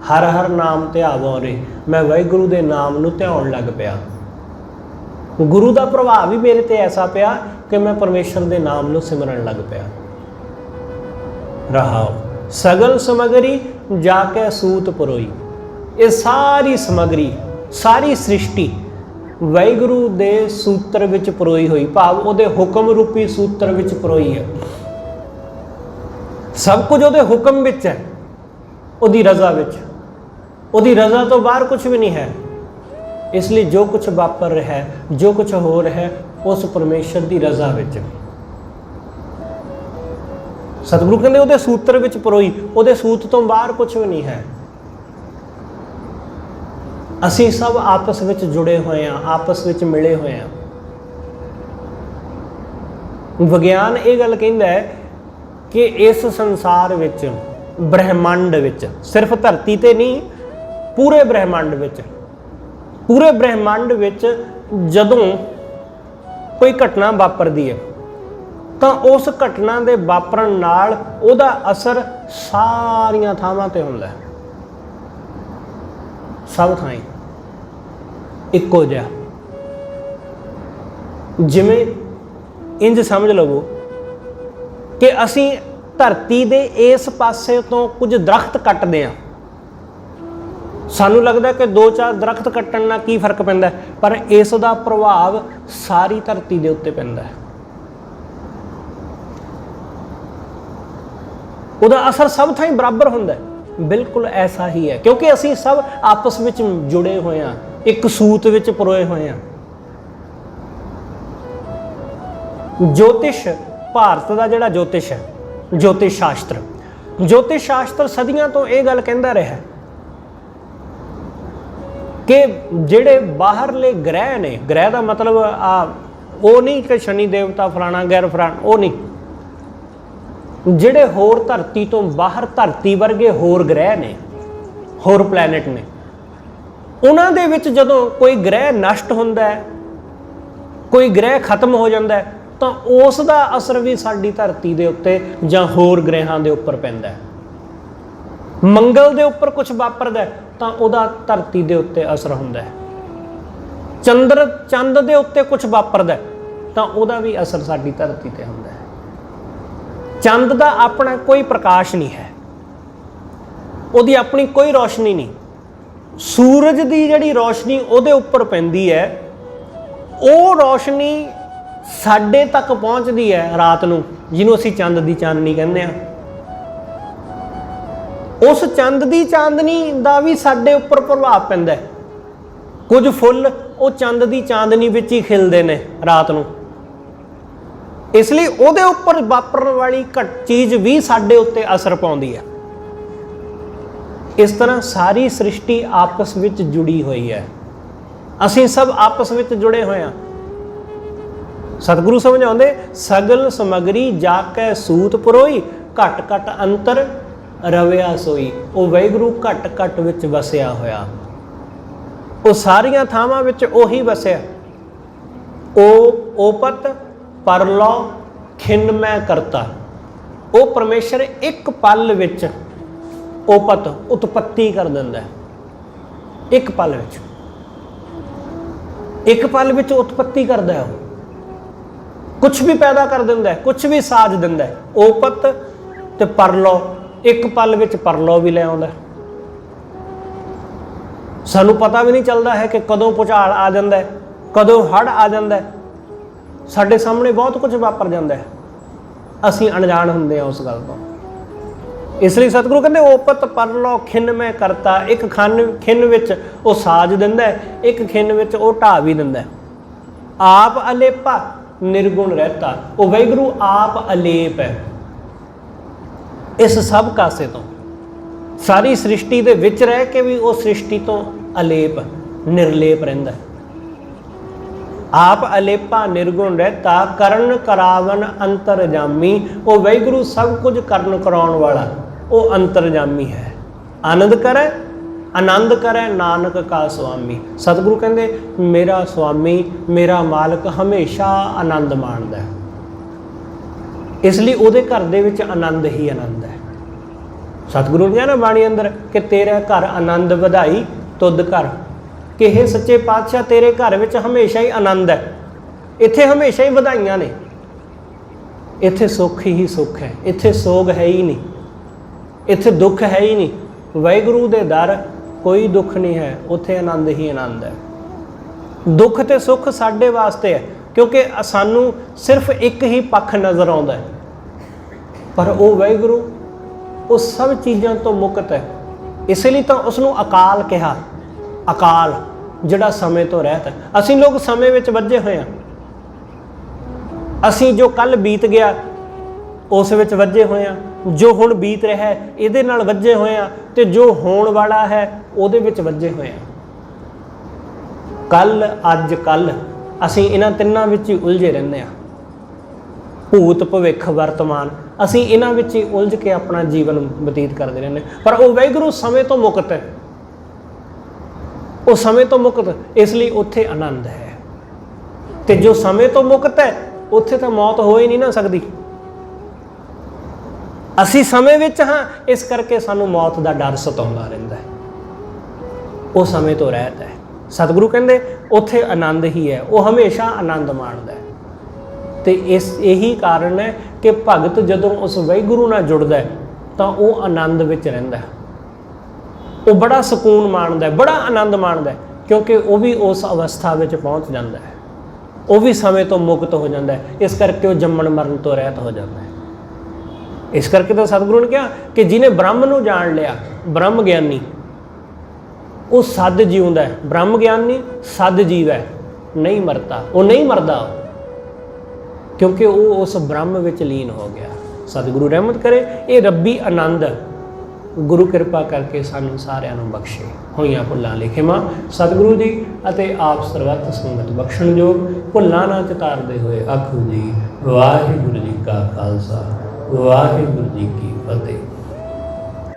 ਹਰ ਹਰ ਨਾਮ ਧਿਆਵੋ ਰੇ, ਮੈਂ ਵਾਹਿਗੁਰੂ ਦੇ ਨਾਮ ਨੂੰ ਧਿਆਉਣ ਲੱਗ ਪਿਆ। ਗੁਰੂ ਦਾ ਪ੍ਰਭਾਵ ਵੀ ਮੇਰੇ ਤੇ ਐਸਾ ਪਿਆ ਕਿ ਮੈਂ ਪਰਮੇਸ਼ਰ ਦੇ ਨਾਮ ਨੂੰ ਸਿਮਰਨ ਲੱਗ ਪਿਆ। ਰਹਾਓ ਸਗਲ ਸਮਗਰੀ ਜਾ ਕੇ ਸੂਤ ਪਰੋਈ, ਇਹ ਸਾਰੀ ਸਮਗਰੀ, ਸਾਰੀ ਸ੍ਰਿਸ਼ਟੀ ਵਾਹਿਗੁਰੂ ਦੇ ਸੂਤਰ ਵਿੱਚ ਪਰੋਈ ਹੋਈ, ਭਾਵ ਉਹਦੇ ਹੁਕਮ ਰੂਪੀ ਸੂਤਰ ਵਿੱਚ ਪਰੋਈ ਹੈ। ਸਭ ਕੁਝ ਉਹਦੇ ਹੁਕਮ ਵਿੱਚ ਹੈ, ਉਹਦੀ ਰਜ਼ਾ ਵਿੱਚ। ਉਹਦੀ ਰਜ਼ਾ ਤੋਂ ਬਾਹਰ ਕੁਝ ਵੀ ਨਹੀਂ ਹੈ। ਇਸ ਲਈ ਜੋ ਕੁਝ ਵਾਪਰ ਰਿਹਾ ਹੈ, ਜੋ ਕੁਝ ਹੋ ਰਿਹਾ ਹੈ, ਉਸ ਪਰਮੇਸ਼ਰ ਦੀ ਰਜ਼ਾ ਵਿੱਚ। ਸਤਿਗੁਰੂ ਕਹਿੰਦੇ ਉਹਦੇ ਸੂਤਰ ਵਿੱਚ ਪਰੋਈ, ਉਹਦੇ ਸੂਤ ਤੋਂ ਬਾਹਰ ਕੁਝ ਵੀ ਨਹੀਂ ਹੈ। ਅਸੀਂ ਸਭ ਆਪਸ ਵਿੱਚ ਜੁੜੇ ਹੋਏ ਹਾਂ, ਆਪਸ ਵਿੱਚ ਮਿਲੇ ਹੋਏ ਹਾਂ। ਵਿਗਿਆਨ ਇਹ ਗੱਲ ਕਹਿੰਦਾ ਹੈ ਕਿ ਇਸ ਸੰਸਾਰ ਵਿੱਚ, ਬ੍ਰਹਿਮੰਡ ਵਿੱਚ, ਸਿਰਫ ਧਰਤੀ ਤੇ ਨਹੀਂ, ਪੂਰੇ ਬ੍ਰਹਿਮੰਡ ਵਿੱਚ, ਪੂਰੇ ਬ੍ਰਹਿਮੰਡ ਵਿੱਚ ਜਦੋਂ ਕੋਈ ਘਟਨਾ ਵਾਪਰਦੀ ਹੈ ਤਾਂ ਉਸ ਘਟਨਾ ਦੇ ਵਾਪਰਨ ਨਾਲ ਉਹਦਾ ਅਸਰ ਸਾਰੀਆਂ ਥਾਵਾਂ ਤੇ ਹੁੰਦਾ ਹੈ, ਸਭ ਥਾਈਂ ਇੱਕੋ ਜਿਹਾ। ਜਿਵੇਂ ਇੰਜ ਸਮਝ ਲਵੋ ਕਿ ਅਸੀਂ ਧਰਤੀ ਦੇ ਇਸ ਪਾਸੇ ਤੋਂ ਕੁਝ ਦਰਖਤ ਕੱਟਦੇ ਹਾਂ, ਸਾਨੂੰ ਲੱਗਦਾ ਕਿ 2-4 ਦਰਖਤ ਕੱਟਣ ਨਾਲ ਕੀ ਫਰਕ ਪੈਂਦਾ, ਪਰ ਇਸ ਦਾ ਪ੍ਰਭਾਵ ਸਾਰੀ ਧਰਤੀ ਦੇ ਉੱਤੇ ਪੈਂਦਾ ਹੈ। ਉਹਦਾ ਅਸਰ ਸਭ ਥਾਈਂ ਬਰਾਬਰ ਹੁੰਦਾ ਹੈ। ਬਿਲਕੁਲ ਐਸਾ ਹੀ ਹੈ, ਕਿਉਂਕਿ ਅਸੀਂ ਸਭ ਆਪਸ ਵਿੱਚ ਜੁੜੇ ਹੋਏ ਹਾਂ, ਇੱਕ ਸੂਤ ਵਿੱਚ ਪਰੋਏ ਹੋਏ ਹਾਂ। ਜੋਤਿਸ਼, ਭਾਰਤ ਦਾ ਜਿਹੜਾ ਜੋਤਿਸ਼ ਹੈ, ਜੋਤਿਸ਼ ਸ਼ਾਸਤਰ, ਜੋਤਿਸ਼ ਸ਼ਾਸਤਰ ਸਦੀਆਂ ਤੋਂ ਇਹ ਗੱਲ ਕਹਿੰਦਾ ਰਿਹਾ ਕਿ ਜਿਹੜੇ ਬਾਹਰਲੇ ਗ੍ਰਹਿ ਨੇ, ਗ੍ਰਹਿ ਦਾ ਮਤਲਬ ਉਹ ਨਹੀਂ ਕਿ ਸ਼ਨੀ ਦੇਵਤਾ ਫਲਾਣਾ ਗੈਰ ਫਲਾਣਾ, ਉਹ ਨਹੀਂ, ਜਿਹੜੇ ਹੋਰ ਧਰਤੀ ਤੋਂ ਬਾਹਰ, ਧਰਤੀ ਵਰਗੇ ਹੋਰ ਗ੍ਰਹਿ ਨੇ, ਹੋਰ ਪਲੈਨਟ ਨੇ, ਉਹਨਾਂ ਦੇ ਵਿੱਚ ਜਦੋਂ ਕੋਈ ਗ੍ਰਹਿ ਨਸ਼ਟ ਹੁੰਦਾ ਹੈ, ਕੋਈ ਗ੍ਰਹਿ ਖਤਮ ਹੋ ਜਾਂਦਾ ਹੈ, ਤਾਂ ਉਸ ਦਾ ਅਸਰ ਵੀ ਸਾਡੀ ਧਰਤੀ ਦੇ ਉੱਤੇ ਜਾਂ ਹੋਰ ਗ੍ਰਹਿਾਂ ਦੇ ਉੱਪਰ ਪੈਂਦਾ ਹੈ। ਮੰਗਲ ਦੇ ਉੱਪਰ ਕੁਝ ਵਾਪਰਦਾ ਤਾਂ ਉਹਦਾ ਧਰਤੀ ਦੇ ਉੱਤੇ ਅਸਰ ਹੁੰਦਾ ਹੈ। ਚੰਦ ਦੇ ਉੱਤੇ ਕੁਝ ਵਾਪਰਦਾ ਤਾਂ ਉਹਦਾ ਵੀ ਅਸਰ ਸਾਡੀ ਧਰਤੀ ਤੇ ਹੁੰਦਾ ਹੈ। ਚੰਦ ਦਾ ਆਪਣਾ ਕੋਈ ਪ੍ਰਕਾਸ਼ ਨਹੀਂ ਹੈ, ਉਹਦੀ ਆਪਣੀ ਕੋਈ ਰੋਸ਼ਨੀ ਨਹੀਂ। ਸੂਰਜ ਦੀ ਜਿਹੜੀ ਰੋਸ਼ਨੀ ਉਹਦੇ ਉੱਪਰ ਪੈਂਦੀ ਹੈ, ਉਹ ਰੋਸ਼ਨੀ ਸਾਡੇ ਤੱਕ ਪਹੁੰਚਦੀ ਹੈ ਰਾਤ ਨੂੰ, ਜਿਹਨੂੰ ਅਸੀਂ ਚੰਦ ਦੀ ਚਾਨਣੀ ਕਹਿੰਦੇ ਹਾਂ। ਉਸ ਚੰਦ ਦੀ ਚਾਂਦਨੀ ਦਾ ਵੀ ਸਾਡੇ ਉੱਪਰ ਪ੍ਰਭਾਵ ਪੈਂਦਾ ਹੈ। ਕੁਝ ਫੁੱਲ ਉਹ ਚੰਦ ਦੀ ਚਾਂਦਨੀ ਵਿੱਚ ਹੀ ਖਿਲਦੇ ਨੇ ਰਾਤ ਨੂੰ, ਇਸ ਲਈ ਉਹਦੇ ਉੱਪਰ ਵਾਪਰਨ ਵਾਲੀ ਚੀਜ਼ ਵੀ ਸਾਡੇ ਉੱਤੇ ਅਸਰ ਪਾਉਂਦੀ ਹੈ। ਇਸ ਤਰ੍ਹਾਂ ਸਾਰੀ ਸ੍ਰਿਸ਼ਟੀ ਆਪਸ ਵਿੱਚ ਜੁੜੀ ਹੋਈ ਹੈ, ਅਸੀਂ ਸਭ ਆਪਸ ਵਿੱਚ ਜੁੜੇ ਹੋਏ ਹਾਂ। ਸਤਿਗੁਰੂ ਸਮਝਾਉਂਦੇ, ਸਗਲ ਸਮਗਰੀ ਜਾ ਕੇ ਸੂਤ ਪਰੋਈ, ਘਟ ਘਟ ਅੰਤਰ ਰਵਿਆ ਸੋਈ। ਉਹ ਵਾਹਿਗੁਰੂ ਘਟ ਘਟ ਵਿੱਚ ਵਸਿਆ ਹੋਇਆ, ਉਹ ਸਾਰੀਆਂ ਥਾਵਾਂ ਵਿੱਚ ਉਹੀ ਵਸਿਆ। ਉਹ ਓਪਤ ਪਰਲੋ ਖਿੰਡ ਮੈਂ ਕਰਤਾ। ਉਹ ਪਰਮੇਸ਼ਰ ਇੱਕ ਪਲ ਵਿੱਚ ਓਪਤ ਉਤਪੱਤੀ ਕਰ ਦਿੰਦਾ ਹੈ, ਇੱਕ ਪਲ ਵਿੱਚ, ਇੱਕ ਪਲ ਵਿੱਚ ਉਤਪੱਤੀ ਕਰਦਾ ਹੈ। ਉਹ ਕੁਛ ਵੀ ਪੈਦਾ ਕਰ ਦਿੰਦਾ ਹੈ, ਕੁਛ ਵੀ ਸਾਜ ਦਿੰਦਾ ਹੈ। ਓਪਤ ਤੇ ਪਰਲੋ, ਇੱਕ ਪਲ ਵਿੱਚ ਪਰਲੋ ਵੀ ਲੈ ਆਉਂਦਾ। ਸਾਨੂੰ ਪਤਾ ਵੀ ਨਹੀਂ ਚੱਲਦਾ ਹੈ ਕਿ ਕਦੋਂ ਭੁਚਾਲ ਆ ਜਾਂਦਾ ਹੈ, ਕਦੋਂ ਹੜ੍ਹ ਆ ਜਾਂਦਾ ਹੈ। ਸਾਡੇ ਸਾਹਮਣੇ ਬਹੁਤ ਕੁਝ ਵਾਪਰ ਜਾਂਦਾ ਹੈ, ਅਸੀਂ ਅਣਜਾਣ ਹੁੰਦੇ ਹਾਂ ਉਸ ਗੱਲ ਤੋਂ। ਇਸ ਲਈ ਸਤਿਗੁਰੂ ਕਹਿੰਦੇ, ਓਪਤ ਪਰਲੋ ਖਿੰਨ ਮੈਂ ਕਰਤਾ। ਇੱਕ ਖਿੰਨ ਵਿੱਚ ਉਹ ਸਾਜ ਦਿੰਦਾ ਹੈ, ਇੱਕ ਖਿੰਨ ਵਿੱਚ ਉਹ ਢਾਹ ਵੀ ਦਿੰਦਾ ਹੈ। ਆਪ ਅਲੇਪਾ ਨਿਰਗੁਣ ਰਹਿਤਾ। ਉਹ ਵਾਹਿਗੁਰੂ ਆਪ ਅਲੇਪ ਹੈ ਇਸ ਸਭ ਕਾਸੇ ਤੋਂ। ਸਾਰੀ ਸ੍ਰਿਸ਼ਟੀ ਦੇ ਵਿੱਚ ਰਹਿ ਕੇ ਵੀ ਉਹ ਸ੍ਰਿਸ਼ਟੀ ਤੋਂ ਅਲੇਪ ਨਿਰਲੇਪ ਰਹਿੰਦਾ। ਆਪ ਅਲੇਪਾ ਨਿਰਗੁਣ ਰਹਿਤਾ, ਕਰਨ ਕਰਾਵਨ ਅੰਤਰਜਾਮੀ। ਉਹ ਵਾਹਿਗੁਰੂ ਸਭ ਕੁਝ ਕਰਨ ਕਰਾਉਣ ਵਾਲਾ, ਉਹ ਅੰਤਰਜਾਮੀ ਹੈ। ਆਨੰਦ ਕਰੇ ਆਨੰਦ ਕਰੇ ਨਾਨਕ ਕਾ ਸੁਆਮੀ। ਸਤਿਗੁਰੂ ਕਹਿੰਦੇ, ਮੇਰਾ ਸੁਆਮੀ, ਮੇਰਾ ਮਾਲਕ ਹਮੇਸ਼ਾ ਆਨੰਦ ਮਾਣਦਾ ਹੈ, ਇਸ ਲਈ ਉਹਦੇ ਘਰ ਦੇ ਵਿੱਚ ਆਨੰਦ ਹੀ ਆਨੰਦ ਹੈ। ਸਤਿਗੁਰੂ ਨੇ ਨਾ ਬਾਣੀ ਅੰਦਰ ਕਿ ਤੇਰਾ ਘਰ ਆਨੰਦ ਵਧਾਈ ਤੁਧ ਘਰ, ਕਿ ਇਹ ਸੱਚੇ ਪਾਤਸ਼ਾਹ ਤੇਰੇ ਘਰ ਵਿੱਚ ਹਮੇਸ਼ਾ ਹੀ ਆਨੰਦ ਹੈ। ਇੱਥੇ ਹਮੇਸ਼ਾ ਹੀ ਵਧਾਈਆਂ ਨੇ, ਇੱਥੇ ਸੁੱਖ ਹੀ ਸੁੱਖ ਹੈ, ਇੱਥੇ ਸੋਗ ਹੈ ਹੀ ਨਹੀਂ, ਇੱਥੇ ਦੁੱਖ ਹੈ ਹੀ ਨਹੀਂ। ਵਾਹਿਗੁਰੂ ਦੇ ਦਰ ਕੋਈ ਦੁੱਖ ਨਹੀਂ ਹੈ, ਉੱਥੇ ਆਨੰਦ ਹੀ ਆਨੰਦ ਹੈ। ਦੁੱਖ ਤੇ ਸੁੱਖ ਸਾਡੇ ਵਾਸਤੇ ਹੈ, ਕਿਉਂਕਿ ਸਾਨੂੰ ਸਿਰਫ ਇੱਕ ਹੀ ਪੱਖ ਨਜ਼ਰ ਆਉਂਦਾ ਹੈ, ਪਰ ਉਹ ਵਾਹਿਗੁਰੂ ਉਹ ਸਭ ਚੀਜ਼ਾਂ ਤੋਂ ਮੁਕਤ ਹੈ। ਇਸ ਲਈ ਤਾਂ ਉਸ ਨੂੰ ਅਕਾਲ ਕਿਹਾ, ਅਕਾਲ ਜਿਹੜਾ ਸਮੇਂ ਤੋਂ ਰਹਿਤ ਹੈ। ਅਸੀਂ ਲੋਕ ਸਮੇਂ ਵਿੱਚ ਵੱਜੇ ਹੋਏ ਹਾਂ, ਅਸੀਂ ਜੋ ਕੱਲ ਬੀਤ ਗਿਆ ਉਸ ਵਿੱਚ ਵੱਜੇ ਹੋਏ ਹਾਂ, ਜੋ ਹੁਣ ਬੀਤ ਰਿਹਾ ਹੈ ਇਹਦੇ ਨਾਲ ਵੱਜੇ ਹੋਏ ਹਾਂ, ਤੇ ਜੋ ਹੋਣ ਵਾਲਾ ਹੈ ਉਹਦੇ ਵਿੱਚ ਵੱਜੇ ਹੋਏ ਹਾਂ। ਕੱਲ, ਅੱਜ, ਕੱਲ, ਅਸੀਂ ਇਹਨਾਂ ਤਿੰਨਾਂ ਵਿੱਚ ਹੀ ਉਲਝੇ ਰਹਿੰਦੇ ਹਾਂ। ਭੂਤ, ਭਵਿੱਖ, ਵਰਤਮਾਨ, ਅਸੀਂ ਇਹਨਾਂ ਵਿੱਚ ਹੀ ਉਲਝ ਕੇ ਆਪਣਾ ਜੀਵਨ ਬਤੀਤ ਕਰਦੇ ਰਹਿੰਦੇ। ਪਰ ਉਹ ਵਾਹਿਗੁਰੂ ਸਮੇਂ ਤੋਂ ਮੁਕਤ ਹੈ, ਉਹ ਸਮੇਂ ਤੋਂ ਮੁਕਤ, ਇਸ ਲਈ ਉੱਥੇ ਆਨੰਦ ਹੈ। ਤੇ ਜੋ ਸਮੇਂ ਤੋਂ ਮੁਕਤ ਹੈ ਉੱਥੇ ਤਾਂ ਮੌਤ ਹੋ ਹੀ ਨਹੀਂ ਨਾ ਸਕਦੀ। ਅਸੀਂ ਸਮੇਂ ਵਿੱਚ ਹਾਂ, ਇਸ ਕਰਕੇ ਸਾਨੂੰ ਮੌਤ ਦਾ ਡਰ ਸਤਾਉਂਦਾ ਰਹਿੰਦਾ ਹੈ। ਉਹ ਸਮੇਂ ਤੋਂ ਰਹਿਤ ਹੈ। ਸਤਿਗੁਰੂ ਕਹਿੰਦੇ ਉੱਥੇ ਆਨੰਦ ਹੀ ਹੈ, ਉਹ ਹਮੇਸ਼ਾ ਆਨੰਦ ਮਾਣਦਾ ਹੈ। ਤੇ ਇਹੀ ਕਾਰਨ ਹੈ ਕਿ ਭਗਤ ਜਦੋਂ ਉਸ ਵਾਹਿਗੁਰੂ ਨਾਲ ਜੁੜਦਾ ਹੈ ਤਾਂ ਉਹ ਆਨੰਦ ਵਿੱਚ ਰਹਿੰਦਾ ਹੈ, ਉਹ ਬੜਾ ਸਕੂਨ ਮਾਣਦਾ ਹੈ, ਬੜਾ ਆਨੰਦ ਮਾਣਦਾ ਹੈ, ਕਿਉਂਕਿ ਉਹ ਵੀ ਉਸ ਅਵਸਥਾ ਵਿੱਚ ਪਹੁੰਚ ਜਾਂਦਾ ਹੈ, ਉਹ ਵੀ ਸਮੇਂ ਤੋਂ ਮੁਕਤ ਹੋ ਜਾਂਦਾ ਹੈ। ਇਸ ਕਰਕੇ ਉਹ ਜੰਮਣ ਮਰਨ ਤੋਂ ਰਹਿਤ ਹੋ ਜਾਂਦਾ ਹੈ। ਇਸ ਕਰਕੇ ਤਾਂ ਸਤਿਗੁਰੂ ਨੇ ਕਿਹਾ ਕਿ ਜਿਹਨੇ ਬ੍ਰਹਮ ਨੂੰ ਜਾਣ ਲਿਆ, ਬ੍ਰਹਮ ਗਿਆਨੀ, ਉਹ ਸਦ ਜਿਉਂਦਾ ਹੈ। ਬ੍ਰਹਮ ਗਿਆਨੀ ਸਦ ਜੀਵ ਹੈ, ਨਹੀਂ ਮਰਦਾ, ਉਹ ਨਹੀਂ ਮਰਦਾ, ਕਿਉਂਕਿ ਉਹ ਉਸ ਬ੍ਰਹਮ ਵਿੱਚ ਲੀਨ ਹੋ ਗਿਆ। ਸਤਿਗੁਰੂ ਰਹਿਮਤ ਕਰੇ। ਇਹ ਰੱਬੀ ਆਨੰਦ ਗੁਰੂ ਕਿਰਪਾ ਕਰਕੇ ਸਾਨੂੰ ਸਾਰਿਆਂ ਨੂੰ ਬਖਸ਼ੇ। ਹੋਈਆਂ ਭੁੱਲਾਂ ਲਈ ਖਿਮਾ। ਸਤਿਗੁਰੂ ਜੀ ਅਤੇ ਆਪ ਸਰਬੱਤ ਸੰਗਤ ਬਖਸ਼ਣਯੋਗ। ਭੁੱਲਾਂ ਨਾ ਚਤਾਰਦੇ ਹੋਏ ਆਖੋ ਜੀ ਵਾਹਿਗੁਰੂ ਜੀ ਕਾ ਖਾਲਸਾ, ਵਾਹਿਗੁਰੂ ਜੀ ਕੀ ਫਤਿਹ।